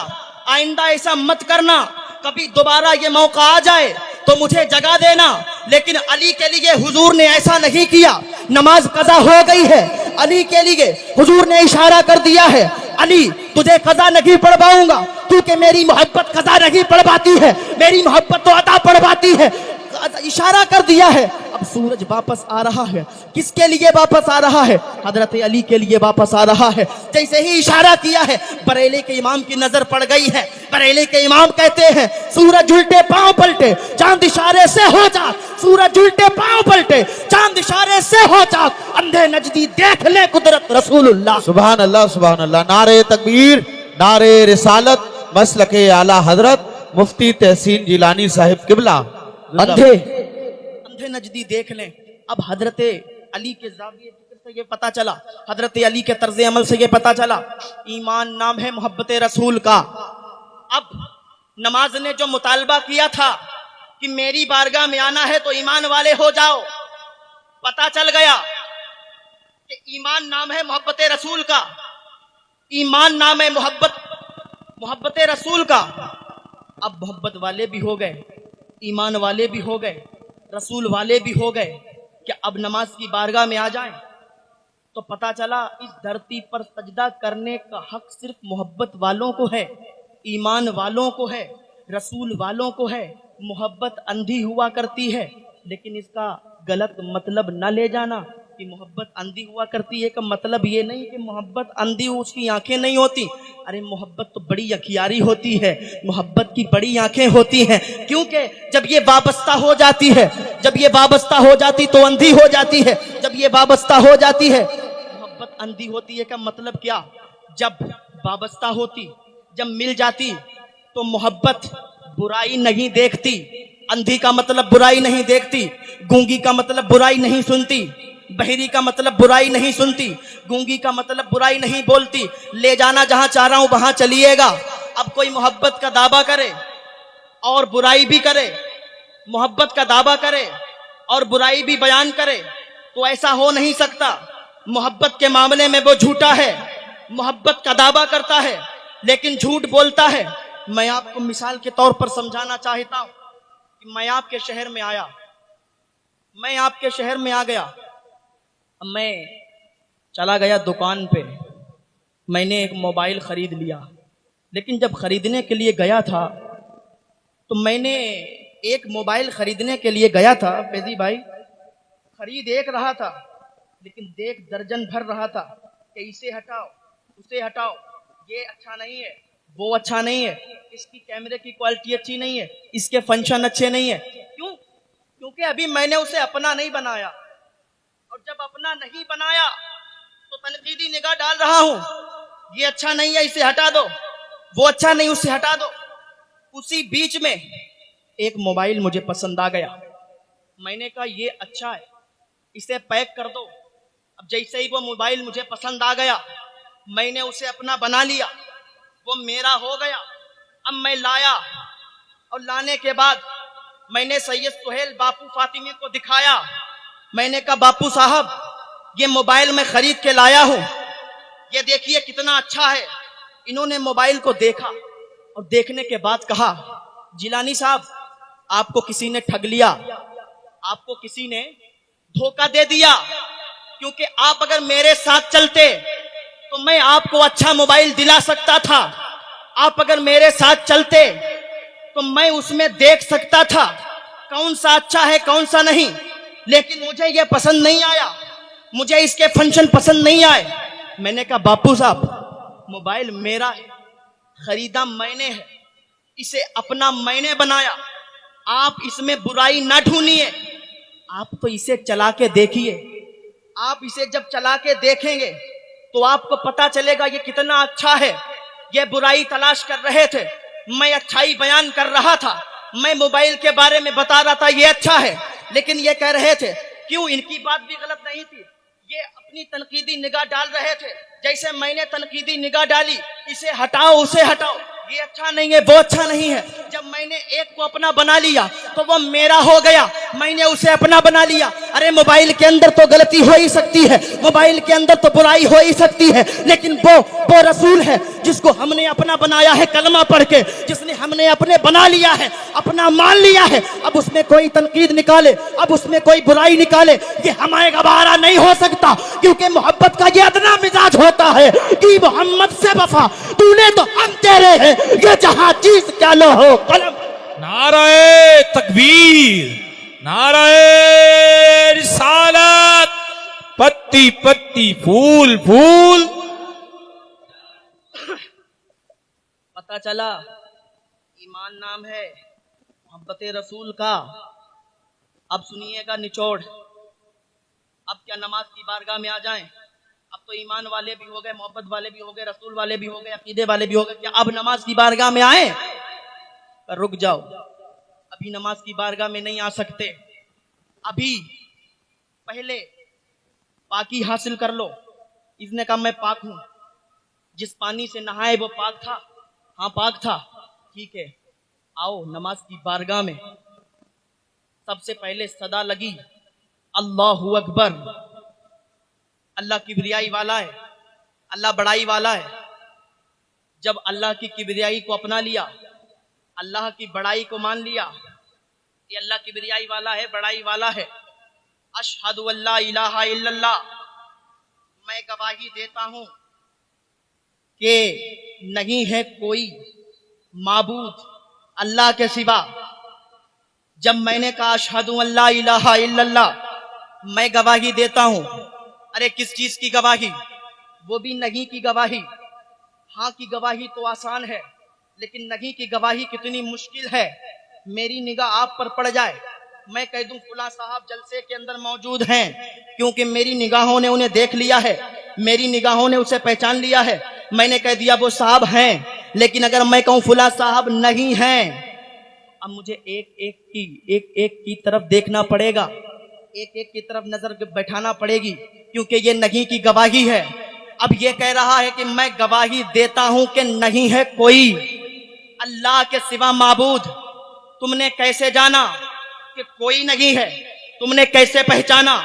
Speaker 1: आइंदा ऐसा मत करना, कभी दोबारा ये मौका आ जाए तो मुझे जगा देना। लेकिन अली के लिए हुजूर ने ऐसा नहीं किया, नमाज कज़ा हो गई है। अली के लिए हुजूर ने इशारा कर दिया है, अली तुझे कज़ा नहीं पढ़वाऊंगा, क्योंकि मेरी मोहब्बत कज़ा नहीं पढ़वाती है, मेरी मोहब्बत तो अता पढ़वाती है। इशारा कर दिया है। अब सूरज वापस आ रहा है, किसके लिए वापस आ रहा है? हजरत अली के लिए वापस आ रहा है। जैसे ही इशारा किया है, बरेली के इमाम की नजर पड़ गई है। बरेली के इमाम कहते हैं, सूरज उल्टे पांव पलटे, चांद इशारे से हो जा, सूरज उल्टे पांव पलटे, चांद इशारे से हो जा, अंधे नजदी देख ले कुदरत रसूलुल्लाह।
Speaker 2: सुभान अल्लाह सुभान अल्लाह। नारे तकबीर, नारे रिसालत, मसलके आला हजरत मुफ्ती तहसीन जिलानी साहिब किबला।
Speaker 1: अंधे नजदी देख लें। अब हजरत अली के ज़ाविये ज़िक्र से ये पता चला, हजरत अली के तर्ज अमल से ये पता चला, ईमान नाम है मोहब्बत रसूल का। अब नमाज ने जो मुतालबा किया था कि मेरी बारगाह में आना है तो ईमान वाले हो जाओ, पता चल गया कि ईमान नाम है मोहब्बत रसूल का, ईमान नाम है मोहब्बत रसूल का। अब मोहब्बत वाले भी हो गए, ईमान वाले भी हो गए, रसूल वाले भी हो गए, कि अब नमाज की बारगाह में आ जाएं तो पता चला इस धरती पर सजदा करने का हक सिर्फ मोहब्बत वालों को है, ईमान वालों को है, रसूल वालों को है। मोहब्बत अंधी हुआ करती है, लेकिन इसका गलत मतलब न ले जाना कि मोहब्बत अंधी हुआ करती है का मतलब ये नहीं कि मोहब्बत अंधी उसकी आंखें नहीं होती। अरे मोहब्बत तो बड़ी अखियारी होती है, मोहब्बत की बड़ी आंखें होती हैं, क्योंकि जब ये वाबस्ता हो जाती है, जब ये वाबस्ता हो जाती तो अंधी हो जाती है, जब ये वाबस्ता हो जाती है मोहब्बत अंधी होती है का मतलब क्या? जब वाबस्ता होती, जब मिल जाती तो मोहब्बत बुराई नहीं देखती। अंधी का मतलब बुराई नहीं देखती, गूंगी का मतलब बुराई नहीं सुनती, बहरी का मतलब बुराई नहीं सुनती, गूंगी का मतलब बुराई नहीं बोलती। ले जाना जहां चाह रहा हूं वहां चलिएगा। अब कोई मोहब्बत का दावा करे और बुराई भी करे, मोहब्बत का दावा करे और बुराई भी बयान करे, तो ऐसा हो नहीं सकता। मोहब्बत के मामले में वो झूठा है, मोहब्बत का दावा करता है लेकिन झूठ बोलता है। मैं आपको मिसाल के तौर पर समझाना चाहता हूं कि मैं आपके शहर में आया, मैं आपके शहर में आ गया, मैं चला गया दुकान पे, मैंने एक मोबाइल खरीद लिया। लेकिन जब खरीदने के लिए गया था तो मैंने एक मोबाइल खरीदने के लिए गया था, फैजी भाई, खरीद एक रहा था लेकिन देख दर्जन भर रहा था कि इसे हटाओ, उसे हटाओ, ये अच्छा नहीं है, वो अच्छा नहीं है, इसकी कैमरे की क्वालिटी अच्छी नहीं है, इसके फंक्शन अच्छे नहीं है। क्यों? क्योंकि अभी मैंने उसे अपना नहीं बनाया, और जब अपना नहीं बनाया तो तनकीदी निगाह डाल रहा हूं, ये अच्छा नहीं है इसे हटा दो, वो अच्छा नहीं उसे हटा दो। उसी बीच में एक मोबाइल मुझे पसंद आ गया, मैंने कहा ये अच्छा है, इसे पैक कर दो। अब जैसे ही वो मोबाइल मुझे पसंद आ गया, मैंने उसे अपना बना लिया, वो मेरा हो गया। अब मैं लाया और लाने के बाद मैंने सैयद सुहेल बापू फातिमी को दिखाया। मैंने कहा बापू साहब, ये मोबाइल मैं खरीद के लाया हूं, ये देखिए कितना अच्छा है। इन्होंने मोबाइल को देखा और देखने के बाद कहा, जिलानी साहब آپ کو کسی نے ٹھگ لیا, آپ کو کسی نے دھوکہ دے دیا, کیونکہ آپ اگر میرے ساتھ چلتے تو میں آپ کو اچھا موبائل دلا سکتا تھا, آپ اگر میرے ساتھ چلتے تو میں اس میں دیکھ سکتا تھا کون سا اچھا ہے کون سا نہیں, لیکن مجھے یہ پسند نہیں آیا, مجھے اس کے فنکشن پسند نہیں آئے. میں نے کہا باپو صاحب موبائل میرا ہے, خریدا میں نے ہے, اسے اپنا میں نے بنایا, آپ اس میں برائی نہ ڈھونڈیے, آپ تو اسے چلا کے دیکھیے, آپ اسے جب چلا کے دیکھیں گے تو آپ کو پتا چلے گا یہ کتنا اچھا ہے. یہ برائی تلاش کر رہے تھے, میں اچھائی بیان کر رہا تھا, میں موبائل کے بارے میں بتا رہا تھا یہ اچھا ہے, لیکن یہ کہہ رہے تھے کیوں, ان کی بات بھی غلط نہیں تھی, یہ اپنی تنقیدی نگاہ ڈال رہے تھے, جیسے میں نے تنقیدی نگاہ ڈالی اسے ہٹاؤ اسے ہٹاؤ, یہ اچھا نہیں ہے وہ اچھا نہیں ہے. جب میں نے ایک کو اپنا بنا لیا تو وہ میرا ہو گیا, میں نے اسے اپنا بنا لیا. ارے موبائل کے اندر تو غلطی ہو ہی سکتی ہے, موبائل کے اندر تو برائی ہو ہی سکتی ہے, لیکن وہ رسول ہے جس کو ہم نے اپنا بنایا ہے کلمہ پڑھ کے, جس نے ہم نے اپنے بنا لیا ہے, اپنا مان لیا ہے. اب اس میں کوئی تنقید نکالے, اب اس میں کوئی برائی نکالے, یہ ہمارے گوارا نہیں ہو سکتا, کیونکہ محبت کا یہ ادنا مزاج ہوتا ہے کہ محمد سے وفا تو نے تو ہم تیرے ہیں, یہ جہاں چیز کیا لو ہو قلم.
Speaker 4: نعرہ تکبیر, نعرہ رسالت, پتی پتی پھول پھول.
Speaker 1: پتا چلا ایمان نام ہے محبت رسول کا. اب سنیے گا نچوڑ. اب کیا نماز کی بارگاہ میں آ جائیں, اب تو ایمان والے بھی ہو گئے, محبت والے بھی ہو گئے, رسول والے بھی ہو گئے, عقیدے والے بھی ہو گئے, کیا اب نماز کی بارگاہ میں آئیں؟ رک جاؤ, ابھی نماز کی بارگاہ میں نہیں آ سکتے, ابھی پہلے پاکی حاصل کر لو. اس نے کہا میں پاک ہوں, جس پانی سے نہائے وہ پاک تھا, ہاں پاک تھا, ٹھیک ہے آؤ نماز کی بارگاہ میں. سب سے پہلے صدا لگی اللہ اکبر, اللہ کبریائی والا ہے, اللہ بڑائی والا ہے. جب اللہ کی کبریائی کو اپنا لیا, اللہ کی بڑائی کو مان لیا, یہ اللہ کبریائی والا ہے, بڑائی والا ہے. اشہد ان لا الہ الا اللہ, میں گواہی دیتا ہوں کہ نہیں ہے کوئی معبود اللہ کے سوا. جب میں نے کہا اشہد ان لا الہ الا اللہ, میں گواہی دیتا ہوں. ارے کس چیز کی گواہی؟ وہ بھی نہیں کی گواہی. ہاں کی گواہی تو آسان ہے, لیکن نہیں کی گواہی کتنی مشکل ہے. میری نگاہ آپ پر پڑ جائے, میں کہہ دوں فلاں صاحب جلسے کے اندر موجود ہیں, کیونکہ میری نگاہوں نے انہیں دیکھ لیا ہے, میری نگاہوں نے اسے پہچان لیا ہے, میں نے کہہ دیا وہ صاحب ہیں. لیکن اگر میں کہوں فلاں صاحب نہیں ہیں, اب مجھے ایک ایک کی طرف دیکھنا پڑے گا, ایک ایک کی طرف نظر بیٹھانا پڑے گی, کیونکہ یہ نہیں کی گواہی ہے. اب یہ کہہ رہا ہے کہ میں گواہی دیتا ہوں کہ نہیں ہے کوئی اللہ کے سوا معبود. تم نے کیسے جانا کہ کوئی نہیں ہے؟ تم نے کیسے پہچانا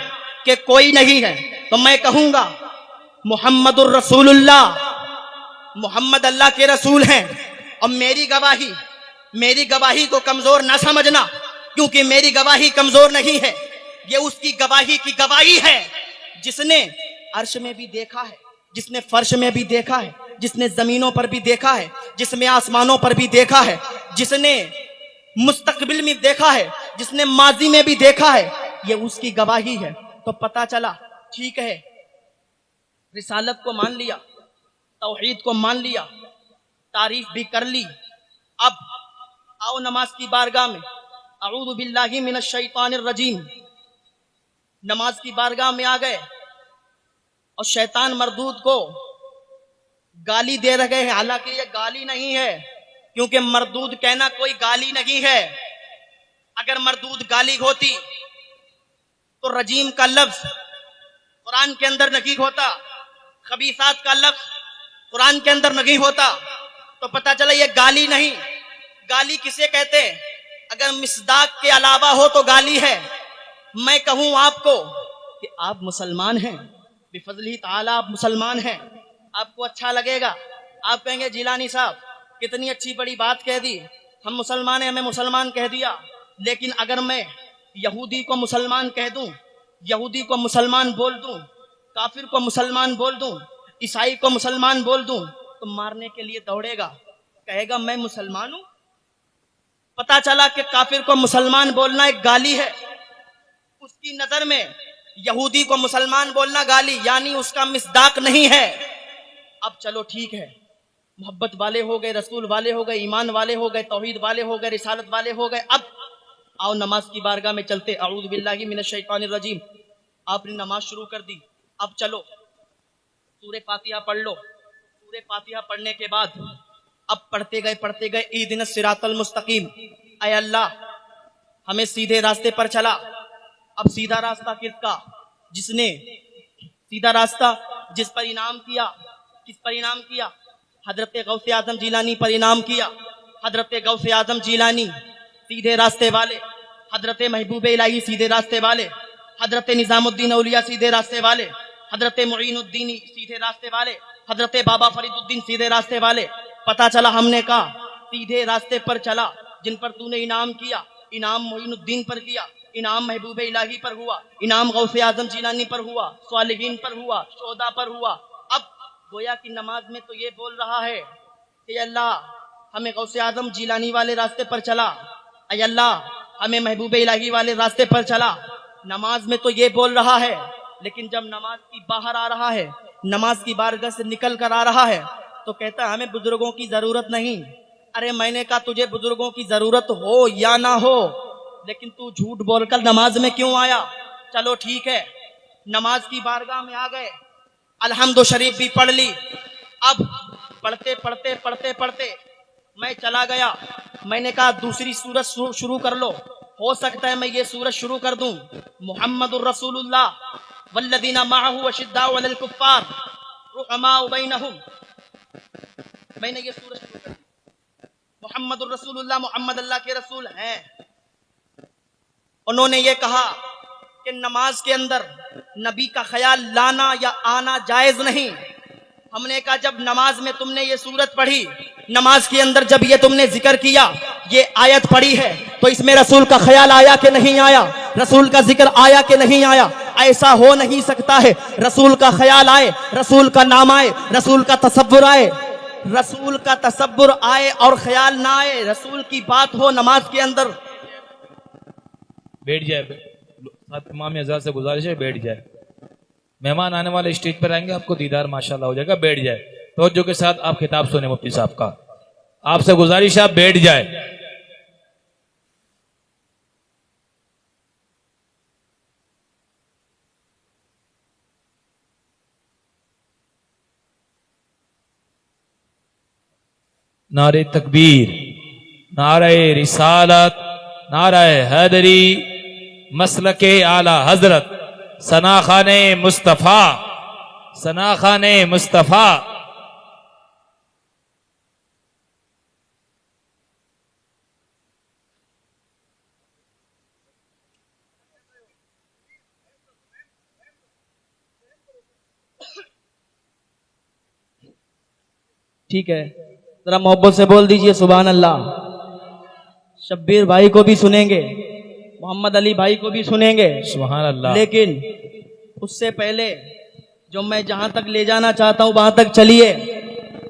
Speaker 1: کہ کوئی نہیں ہے؟ تو میں کہوں گا محمد الرسول اللہ, محمد اللہ کے رسول ہیں. اور میری گواہی کو کمزور نہ سمجھنا, کیونکہ میری گواہی کمزور نہیں ہے. یہ اس کی گواہی کی گواہی ہے جس نے عرش میں بھی دیکھا ہے, جس نے فرش میں بھی دیکھا ہے, جس نے زمینوں پر بھی دیکھا ہے, جس نے آسمانوں پر بھی دیکھا ہے, جس نے مستقبل میں دیکھا ہے, جس نے ماضی میں بھی دیکھا ہے. یہ اس کی گواہی ہے. تو پتا چلا ٹھیک ہے, رسالت کو مان لیا, توحید کو مان لیا, تعریف بھی کر لی. اب آؤ نماز کی بارگاہ میں. اعوذ باللہ من الشیطان الرجیم. نماز کی بارگاہ میں آ گئے اور شیطان مردود کو گالی دے رہے ہیں. حالانکہ یہ گالی نہیں ہے, کیونکہ مردود کہنا کوئی گالی نہیں ہے. اگر مردود گالی ہوتی تو رجیم کا لفظ قرآن کے اندر نہیں ہوتا, خبیثات کا لفظ قرآن کے اندر نہیں ہوتا. تو پتہ چلا یہ گالی نہیں. گالی کسے کہتے ہیں؟ اگر مصداق کے علاوہ ہو تو گالی ہے. میں کہوں آپ کو کہ آپ مسلمان ہیں, بفضلہ تعالی آپ مسلمان ہیں, آپ کو اچھا لگے گا. آپ کہیں گے جیلانی صاحب کتنی اچھی بڑی بات کہہ دی, ہم مسلمان ہیں, ہمیں مسلمان کہہ دیا. لیکن اگر میں یہودی کو مسلمان کہہ دوں، یہودی کو مسلمان بول دوں، کافر کو مسلمان بول دوں، عیسائی کو مسلمان بول دوں، تو مارنے کے لیے دوڑے گا، کہے گا میں مسلمان ہوں۔ پتا چلا کہ کافر کو مسلمان بولنا ایک گالی ہے، اس کی نظر میں یہودی کو مسلمان بولنا گالی، یعنی اس کا مصداق نہیں ہے۔ اب چلو ٹھیک ہے، محبت والے ہو گئے، رسول والے ہو گئے، ایمان والے ہو گئے، توحید والے ہو گئے، رسالت والے ہو گئے، اب آؤ نماز کی بارگاہ میں چلتے۔ اعوذ باللہ من الشیطان الرجیم، آپ نے نماز شروع کر دی، اب چلو سورہ فاتحہ پڑھ لو۔ سورہ فاتحہ پڑھنے کے بعد اب پڑھتے گئے اہدنا الصراط المستقیم، اے اللہ ہمیں سیدھے راستے پر چلا۔ اب سیدھا راستہ کس کا؟ جس نے سیدھا راستہ جس پر انعام کیا، کس پر انعام کیا؟ حضرت غوث اعظم جیلانی پر انعام کیا۔ حضرت غوث اعظم جیلانی سیدھے راستے والے، حضرت محبوب الہی سیدھے راستے والے، حضرت نظام الدین اولیاء سیدھے راستے والے، حضرت معین الدین سیدھے راستے والے، حضرت بابا فرید الدین سیدھے راستے والے۔ پتا چلا ہم نے کہا سیدھے راستے پر چلا، جن پر تو نے انعام کیا، انعام معین الدین پر کیا، انعام محبوب الہی پر ہوا، انعام غوث اعظم جیلانی پر ہوا، صالحین پر ہوا، شہداء پر ہوا۔ اب گویا کی نماز میں تو یہ بول رہا ہے کہ اللہ ہمیں غوث اعظم جیلانی والے راستے پر چلا، اے اللہ ہمیں محبوب الہی والے راستے پر چلا۔ نماز میں تو یہ بول رہا ہے، لیکن جب نماز کی باہر آ رہا ہے، نماز کی بارگاہ سے نکل کر آ رہا ہے، تو کہتا ہے ہمیں بزرگوں کی ضرورت نہیں۔ ارے میں نے کہا تجھے بزرگوں کی ضرورت ہو یا نہ ہو، لیکن تو جھوٹ بول کر نماز میں کیوں آیا؟ چلو ٹھیک ہے، نماز کی بارگاہ میں آ گئے، الحمد شریف بھی پڑھ لی۔ اب پڑھتے میں چلا گیا، میں نے کہا دوسری سورت شروع کر لو، ہو سکتا ہے میں یہ سورت شروع کر دوں، محمد الرسول اللہ والذین معه اشداء علی الکفار رحماء بینہم، میں نے یہ سورت شروع کر دی۔ محمد الرسول اللہ، محمد اللہ کے رسول ہیں۔ انہوں نے یہ کہا کہ نماز کے اندر نبی کا خیال لانا یا آنا جائز نہیں۔ ہم نے کہا جب نماز میں تم نے یہ سورت پڑھی، نماز کے اندر جب یہ تم نے ذکر کیا، یہ آیت پڑھی ہے، تو اس میں رسول کا خیال آیا کہ نہیں آیا؟ رسول کا ذکر آیا کہ نہیں آیا؟ ایسا ہو نہیں سکتا ہے رسول کا خیال آئے، رسول کا نام آئے، رسول کا تصور آئے، رسول کا تصور آئے اور خیال نہ آئے، رسول کی بات ہو نماز کے اندر۔
Speaker 4: بیٹھ جائے، تمام اعزاز سے گزارش ہے بیٹھ جائے۔ مہمان آنے والے اسٹیج پر آئیں گے، آپ کو دیدار ماشاءاللہ ہو جائے گا، بیٹھ جائے۔ توجہ کے ساتھ آپ خطاب سنیں مفتی صاحب کا، آپ سے گزارش ہے آپ بیٹھ جائے۔ نعرہ تکبیر، نعرہ رسالت، نعرہ حیدری، مسلک اعلی حضرت ثناخان مصطفیٰ، ثناخان مصطفیٰ۔
Speaker 1: ٹھیک ہے، ذرا محبت سے بول دیجئے سبحان اللہ۔ شبیر بھائی کو بھی سنیں گے، محمد علی بھائی کو بھی سنیں گے،
Speaker 4: سبحان اللہ۔
Speaker 1: لیکن اس سے پہلے جو میں جہاں تک لے جانا چاہتا ہوں وہاں تک چلیے،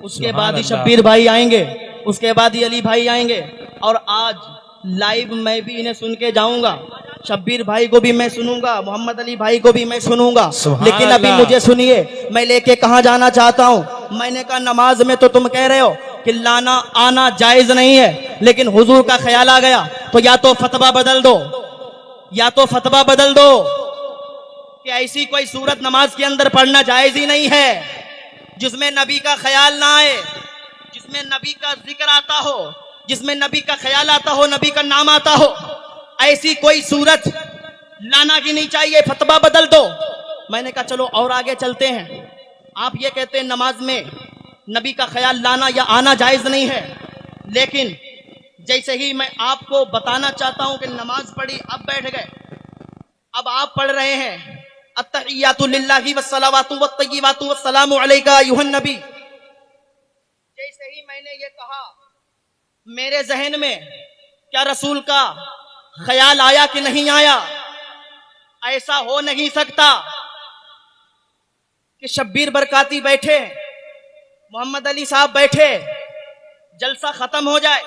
Speaker 1: اس کے بعد ہی شبیر بھائی آئیں گے، اس کے بعد ہی علی بھائی آئیں گے، اور آج لائیو میں بھی انہیں سن کے جاؤں گا، شبیر بھائی کو بھی میں سنوں گا، محمد علی بھائی کو بھی میں سنوں گا، لیکن ابھی مجھے سنیے میں لے کے کہاں جانا چاہتا ہوں۔ میں نے کہا نماز میں تو تم کہہ رہے ہو کہ لانا آنا جائز نہیں ہے، لیکن حضور کا خیال آ گیا تو یا تو فتویٰ بدل دو، یا تو فتویٰ بدل دو کہ ایسی کوئی صورت نماز کے اندر پڑھنا جائز ہی نہیں ہے جس میں نبی کا خیال نہ آئے، جس میں نبی کا ذکر آتا ہو، جس میں نبی کا خیال آتا ہو، نبی کا نام آتا ہو، ایسی کوئی صورت لانا ہی نہیں چاہیے، فتویٰ بدل دو۔ میں نے کہا چلو اور آگے چلتے ہیں، آپ یہ کہتے ہیں نماز میں نبی کا خیال لانا یا آنا جائز نہیں ہے، لیکن جیسے ہی میں آپ کو بتانا چاہتا ہوں کہ نماز پڑھی، اب بیٹھ گئے، اب آپ پڑھ رہے ہیں التحیات للہ والصلوات والطیبات والسلام علیک ایھا النبی۔ جیسے ہی میں نے یہ کہا، میرے ذہن میں کیا رسول کا ख्याल आया कि नहीं आया? ऐसा हो नहीं सकता कि शब्बीर बरकाती बैठे, मोहम्मद अली साहब बैठे, जलसा खत्म हो जाए,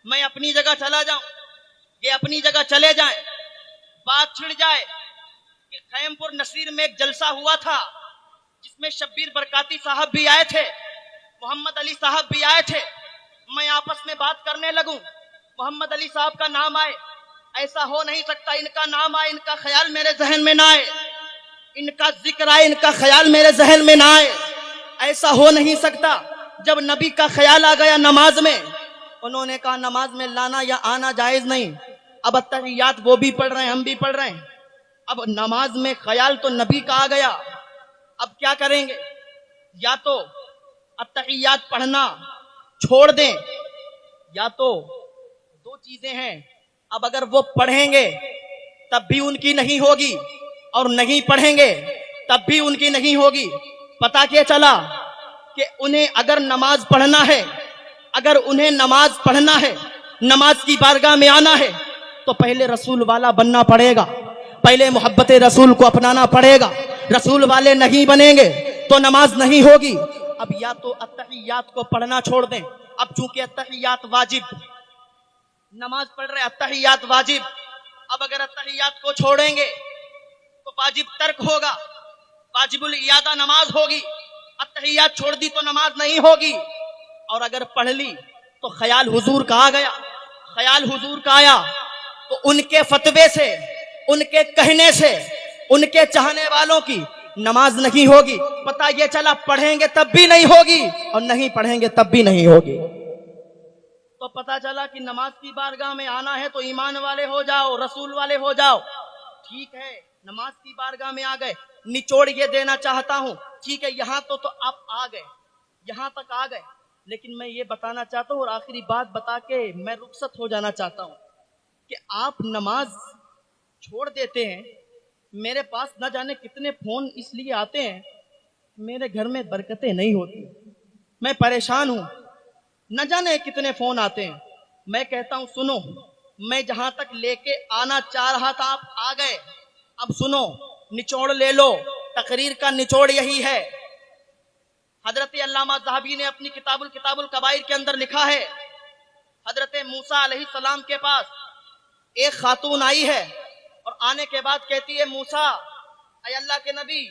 Speaker 1: मैं अपनी जगह चला जाऊं, ये अपनी जगह चले जाएं, बात छिड़ जाए कि खैमपुर नसीर में एक जलसा हुआ था जिसमें शब्बीर बरकाती साहब भी आए थे, मोहम्मद अली साहब भी आए थे, मैं आपस में बात करने लगूं, मोहम्मद अली साहब का नाम आए, ऐसा हो नहीं सकता, इनका नाम आए, इनका ख्याल मेरे जहन में ना आए, इनका जिक्र आए, इनका ख्याल मेरे जहन में ना आए, ऐसा हो नहीं सकता। जब नबी का ख्याल आ गया नमाज में, उन्होंने कहा नमाज में लाना या आना जायज नहीं। अब अत्तहियात वो भी पढ़ रहे हैं, हम भी पढ़ रहे हैं, अब नमाज में ख्याल तो नबी का आ गया, अब क्या करेंगे? या तो अत्तहियात पढ़ना छोड़ दें, या तो दो चीजें हैं, अब अगर वो पढ़ेंगे तब भी उनकी नहीं होगी और नहीं पढ़ेंगे तब भी उनकी नहीं होगी। पता क्या चला कि उन्हें अगर नमाज पढ़ना है, अगर उन्हें नमाज पढ़ना है, नमाज की बारगाह में आना है, तो पहले रसूल वाला बनना पड़ेगा, पहले मोहब्बत रसूल को अपनाना पड़ेगा। रसूल वाले नहीं बनेंगे तो नमाज नहीं होगी। अब या तो अत्तहियात को पढ़ना छोड़ दें, अब चूंकि अत्तहियात वाजिब, नमाज पढ़ रहे अत्तहियात वाजिब, अब अगर अत्तहियात को छोड़ेंगे तो वाजिब तर्क होगा, वाजिबुल इयादा नमाज होगी, अत्तहियात छोड़ दी तो नमाज नहीं होगी। और अगर पढ़ ली तो ख्याल हुजूर का आ गया, ख्याल हुजूर का आया तो उनके फतवे से, उनके कहने से, उनके चाहने वालों की नमाज नहीं होगी। पता ये चला पढ़ेंगे तब भी नहीं होगी और नहीं पढ़ेंगे तब भी नहीं होगी। तो पता चला कि नमाज की बारगाह में आना है तो ईमान वाले हो जाओ, रसूल वाले हो जाओ। ठीक है, नमाज की बारगाह में आ गए, निचोड़ ये देना चाहता हूं, ठीक है, यहां तो आप आ गए, यहां तक आ गए, लेकिन मैं ये बताना चाहता हूं और आखिरी बात बता के मैं रुखसत हो जाना चाहता हूं कि आप नमाज छोड़ देते हैं। मेरे पास न जाने कितने फोन इसलिए आते हैं, मेरे घर में बरकतें नहीं होती, मैं परेशान हूं, न जाने कितने फोन आते हैं। मैं कहता हूं सुनो, मैं जहां तक लेके आना चाह रहा था आप आ गए, अब सुनो, निचोड़ ले लो, तकरीर का निचोड़ यही है। हजरत अल्लामा ज़हाबी ने अपनी किताबुल कबाइर के अंदर लिखा है, हजरत मूसा अलैहिस्सलाम के पास एक खातून आई है और आने के बाद कहती है, मूसा ऐ अल्लाह के नबी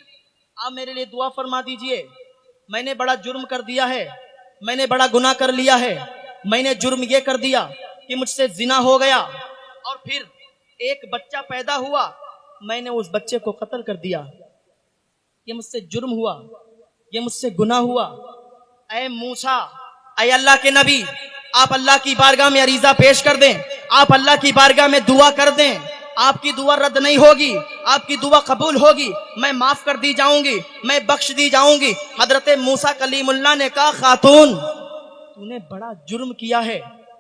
Speaker 1: आप मेरे लिए दुआ फरमा दीजिए, मैंने बड़ा जुर्म कर दिया है, मैंने बड़ा गुनाह कर लिया है, मैंने जुर्म ये कर दिया कि मुझसे जिना हो गया और फिर एक बच्चा पैदा हुआ, मैंने उस बच्चे को कत्ल कर दिया, ये मुझसे जुर्म हुआ, ये मुझसे गुनाह हुआ। ऐ मूसा, ऐ अल्लाह के नबी आप अल्लाह की बारगाह में अरीजा पेश कर दें, आप अल्लाह की बारगाह में दुआ कर दें, आपकी दुआ रद्द नहीं होगी, आपकी दुआ कबूल होगी, मैं माफ कर दी जाऊंगी, मैं बख्श दी जाऊंगी। हजरत मूसा कलीमुल्लाह ने कहा, खातून तूने बड़ा जुर्म किया है,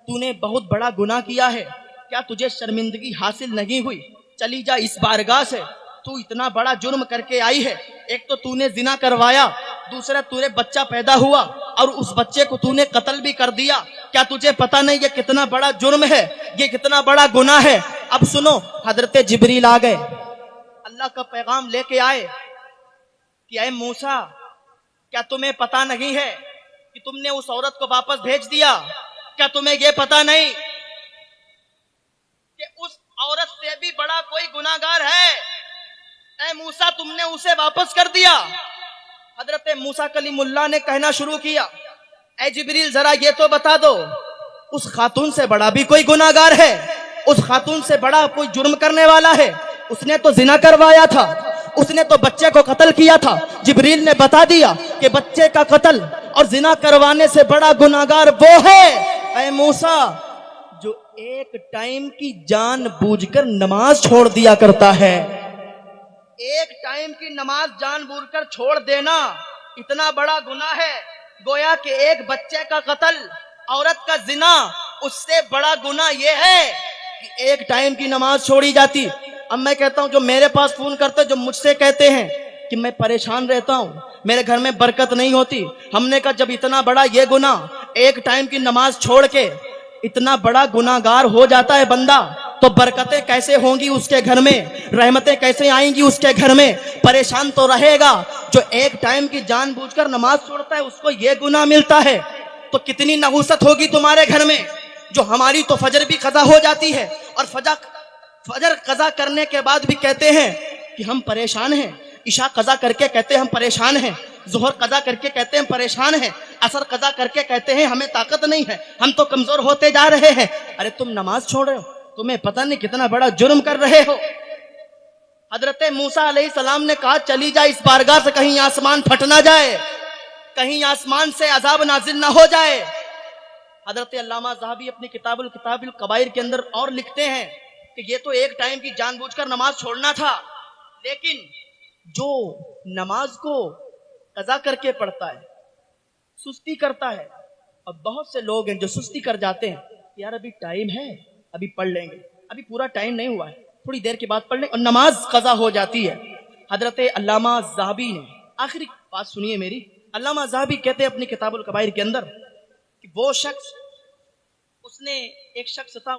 Speaker 1: तूने बहुत बड़ा गुनाह किया है, क्या तुझे शर्मिंदगी हासिल नहीं हुई? चली जा इस बारगाह से, तू इतना बड़ा जुर्म करके आई है, एक तो तूने जिना करवाया, दूसरा तूने बच्चा पैदा हुआ और उस बच्चे को तूने कत्ल भी कर दिया, क्या तुझे पता नहीं ये कितना बड़ा जुर्म है, ये कितना बड़ा गुनाह है? अब सुनो, हजरत जिब्रील आ गए, अल्लाह का पैगाम लेके आए कि ऐ मूसा क्या तुम्हें पता नहीं है कि तुमने उस औरत को वापस भेज दिया? क्या तुम्हें यह पता नहीं कि उस औरत से भी बड़ा कोई गुनाहगार है? ऐ मूसा तुमने उसे वापस कर दिया। हजरत मूसा कलीमुल्लाह ने कहना शुरू किया, ऐ जिब्रील जरा ये तो बता दो, उस खातून से बड़ा भी कोई गुनाहगार है? उस खातून से बड़ा कोई जुर्म करने वाला है? उसने तो जिना करवाया था, उसने तो बच्चे को कत्ल किया था। जिब्रील ने बता दिया कि बच्चे का कत्ल और जिना करवाने से बड़ा गुनाहगार वो है, ऐ मूसा, जो एक टाइम की जानबूझकर नमाज छोड़ दिया करता है। एक टाइम की नमाज जानबूझकर छोड़ देना इतना बड़ा गुनाह है, गोया कि एक बच्चे का कत्ल, औरत का जिना, उससे बड़ा गुनाह यह है कि एक टाइम की नमाज छोड़ी जाती। अब मैं कहता हूं, जो मेरे पास फोन करते, जो मुझसे कहते हैं कि मैं परेशान रहता हूं, मेरे घर में बरकत नहीं होती, हमने कहा जब इतना बड़ा ये गुनाह, एक टाइम की नमाज छोड़ के इतना बड़ा गुनाहगार हो जाता है बंदा, तो बरकतें कैसे होंगी उसके घर में, रहमतें कैसे आएंगी उसके घर में। परेशान तो रहेगा। जो एक टाइम की जानबूझकर नमाज छोड़ता है उसको ये गुनाह मिलता है, तो कितनी नहुसत होगी तुम्हारे घर में। जो हमारी तो फजर भी कज़ा हो जाती है, और फजर कज़ा करने के बाद भी कहते हैं कि हम परेशान हैं, इशा कज़ा करके कहते हैं हम परेशान हैं, ज़ोहर कज़ा करके कहते हैं हम परेशान हैं, असर कज़ा करके कहते हैं हमें ताकत नहीं है, हम तो कमजोर होते जा रहे हैं। अरे तुम नमाज छोड़ रहे हो, तुम्हें पता नहीं कितना बड़ा जुर्म कर रहे हो। हजरत मूसा अलैहिस्सलाम ने कहा चली जा इस बारगाह से, कहीं आसमान फट ना जाए, कहीं आसमान से अजाब नाजिल ना हो जाए। हजरत अल्लामा ज़हाबी अपनी किताबुल कबाइर के अंदर और लिखते हैं कि ये तो एक टाइम की जानबूझकर नमाज छोड़ना था, लेकिन जो नमाज को कज़ा करके पढ़ता है, सुस्ती करता है, और बहुत से लोग हैं जो सुस्ती कर जाते हैं, यार अभी टाइम है, अभी पढ़ लेंगे, अभी पूरा टाइम नहीं हुआ है, थोड़ी देर के बाद पढ़ लेंगे, और नमाज कज़ा हो जाती है। हजरत अल्लामा ज़हाबी ने, आखिरी बात सुनिए मेरी, अल्लामा ज़हाबी कहते हैं अपनी किताबुल कबाइर के अंदर कि वो शख्स, उसने एक शख्स था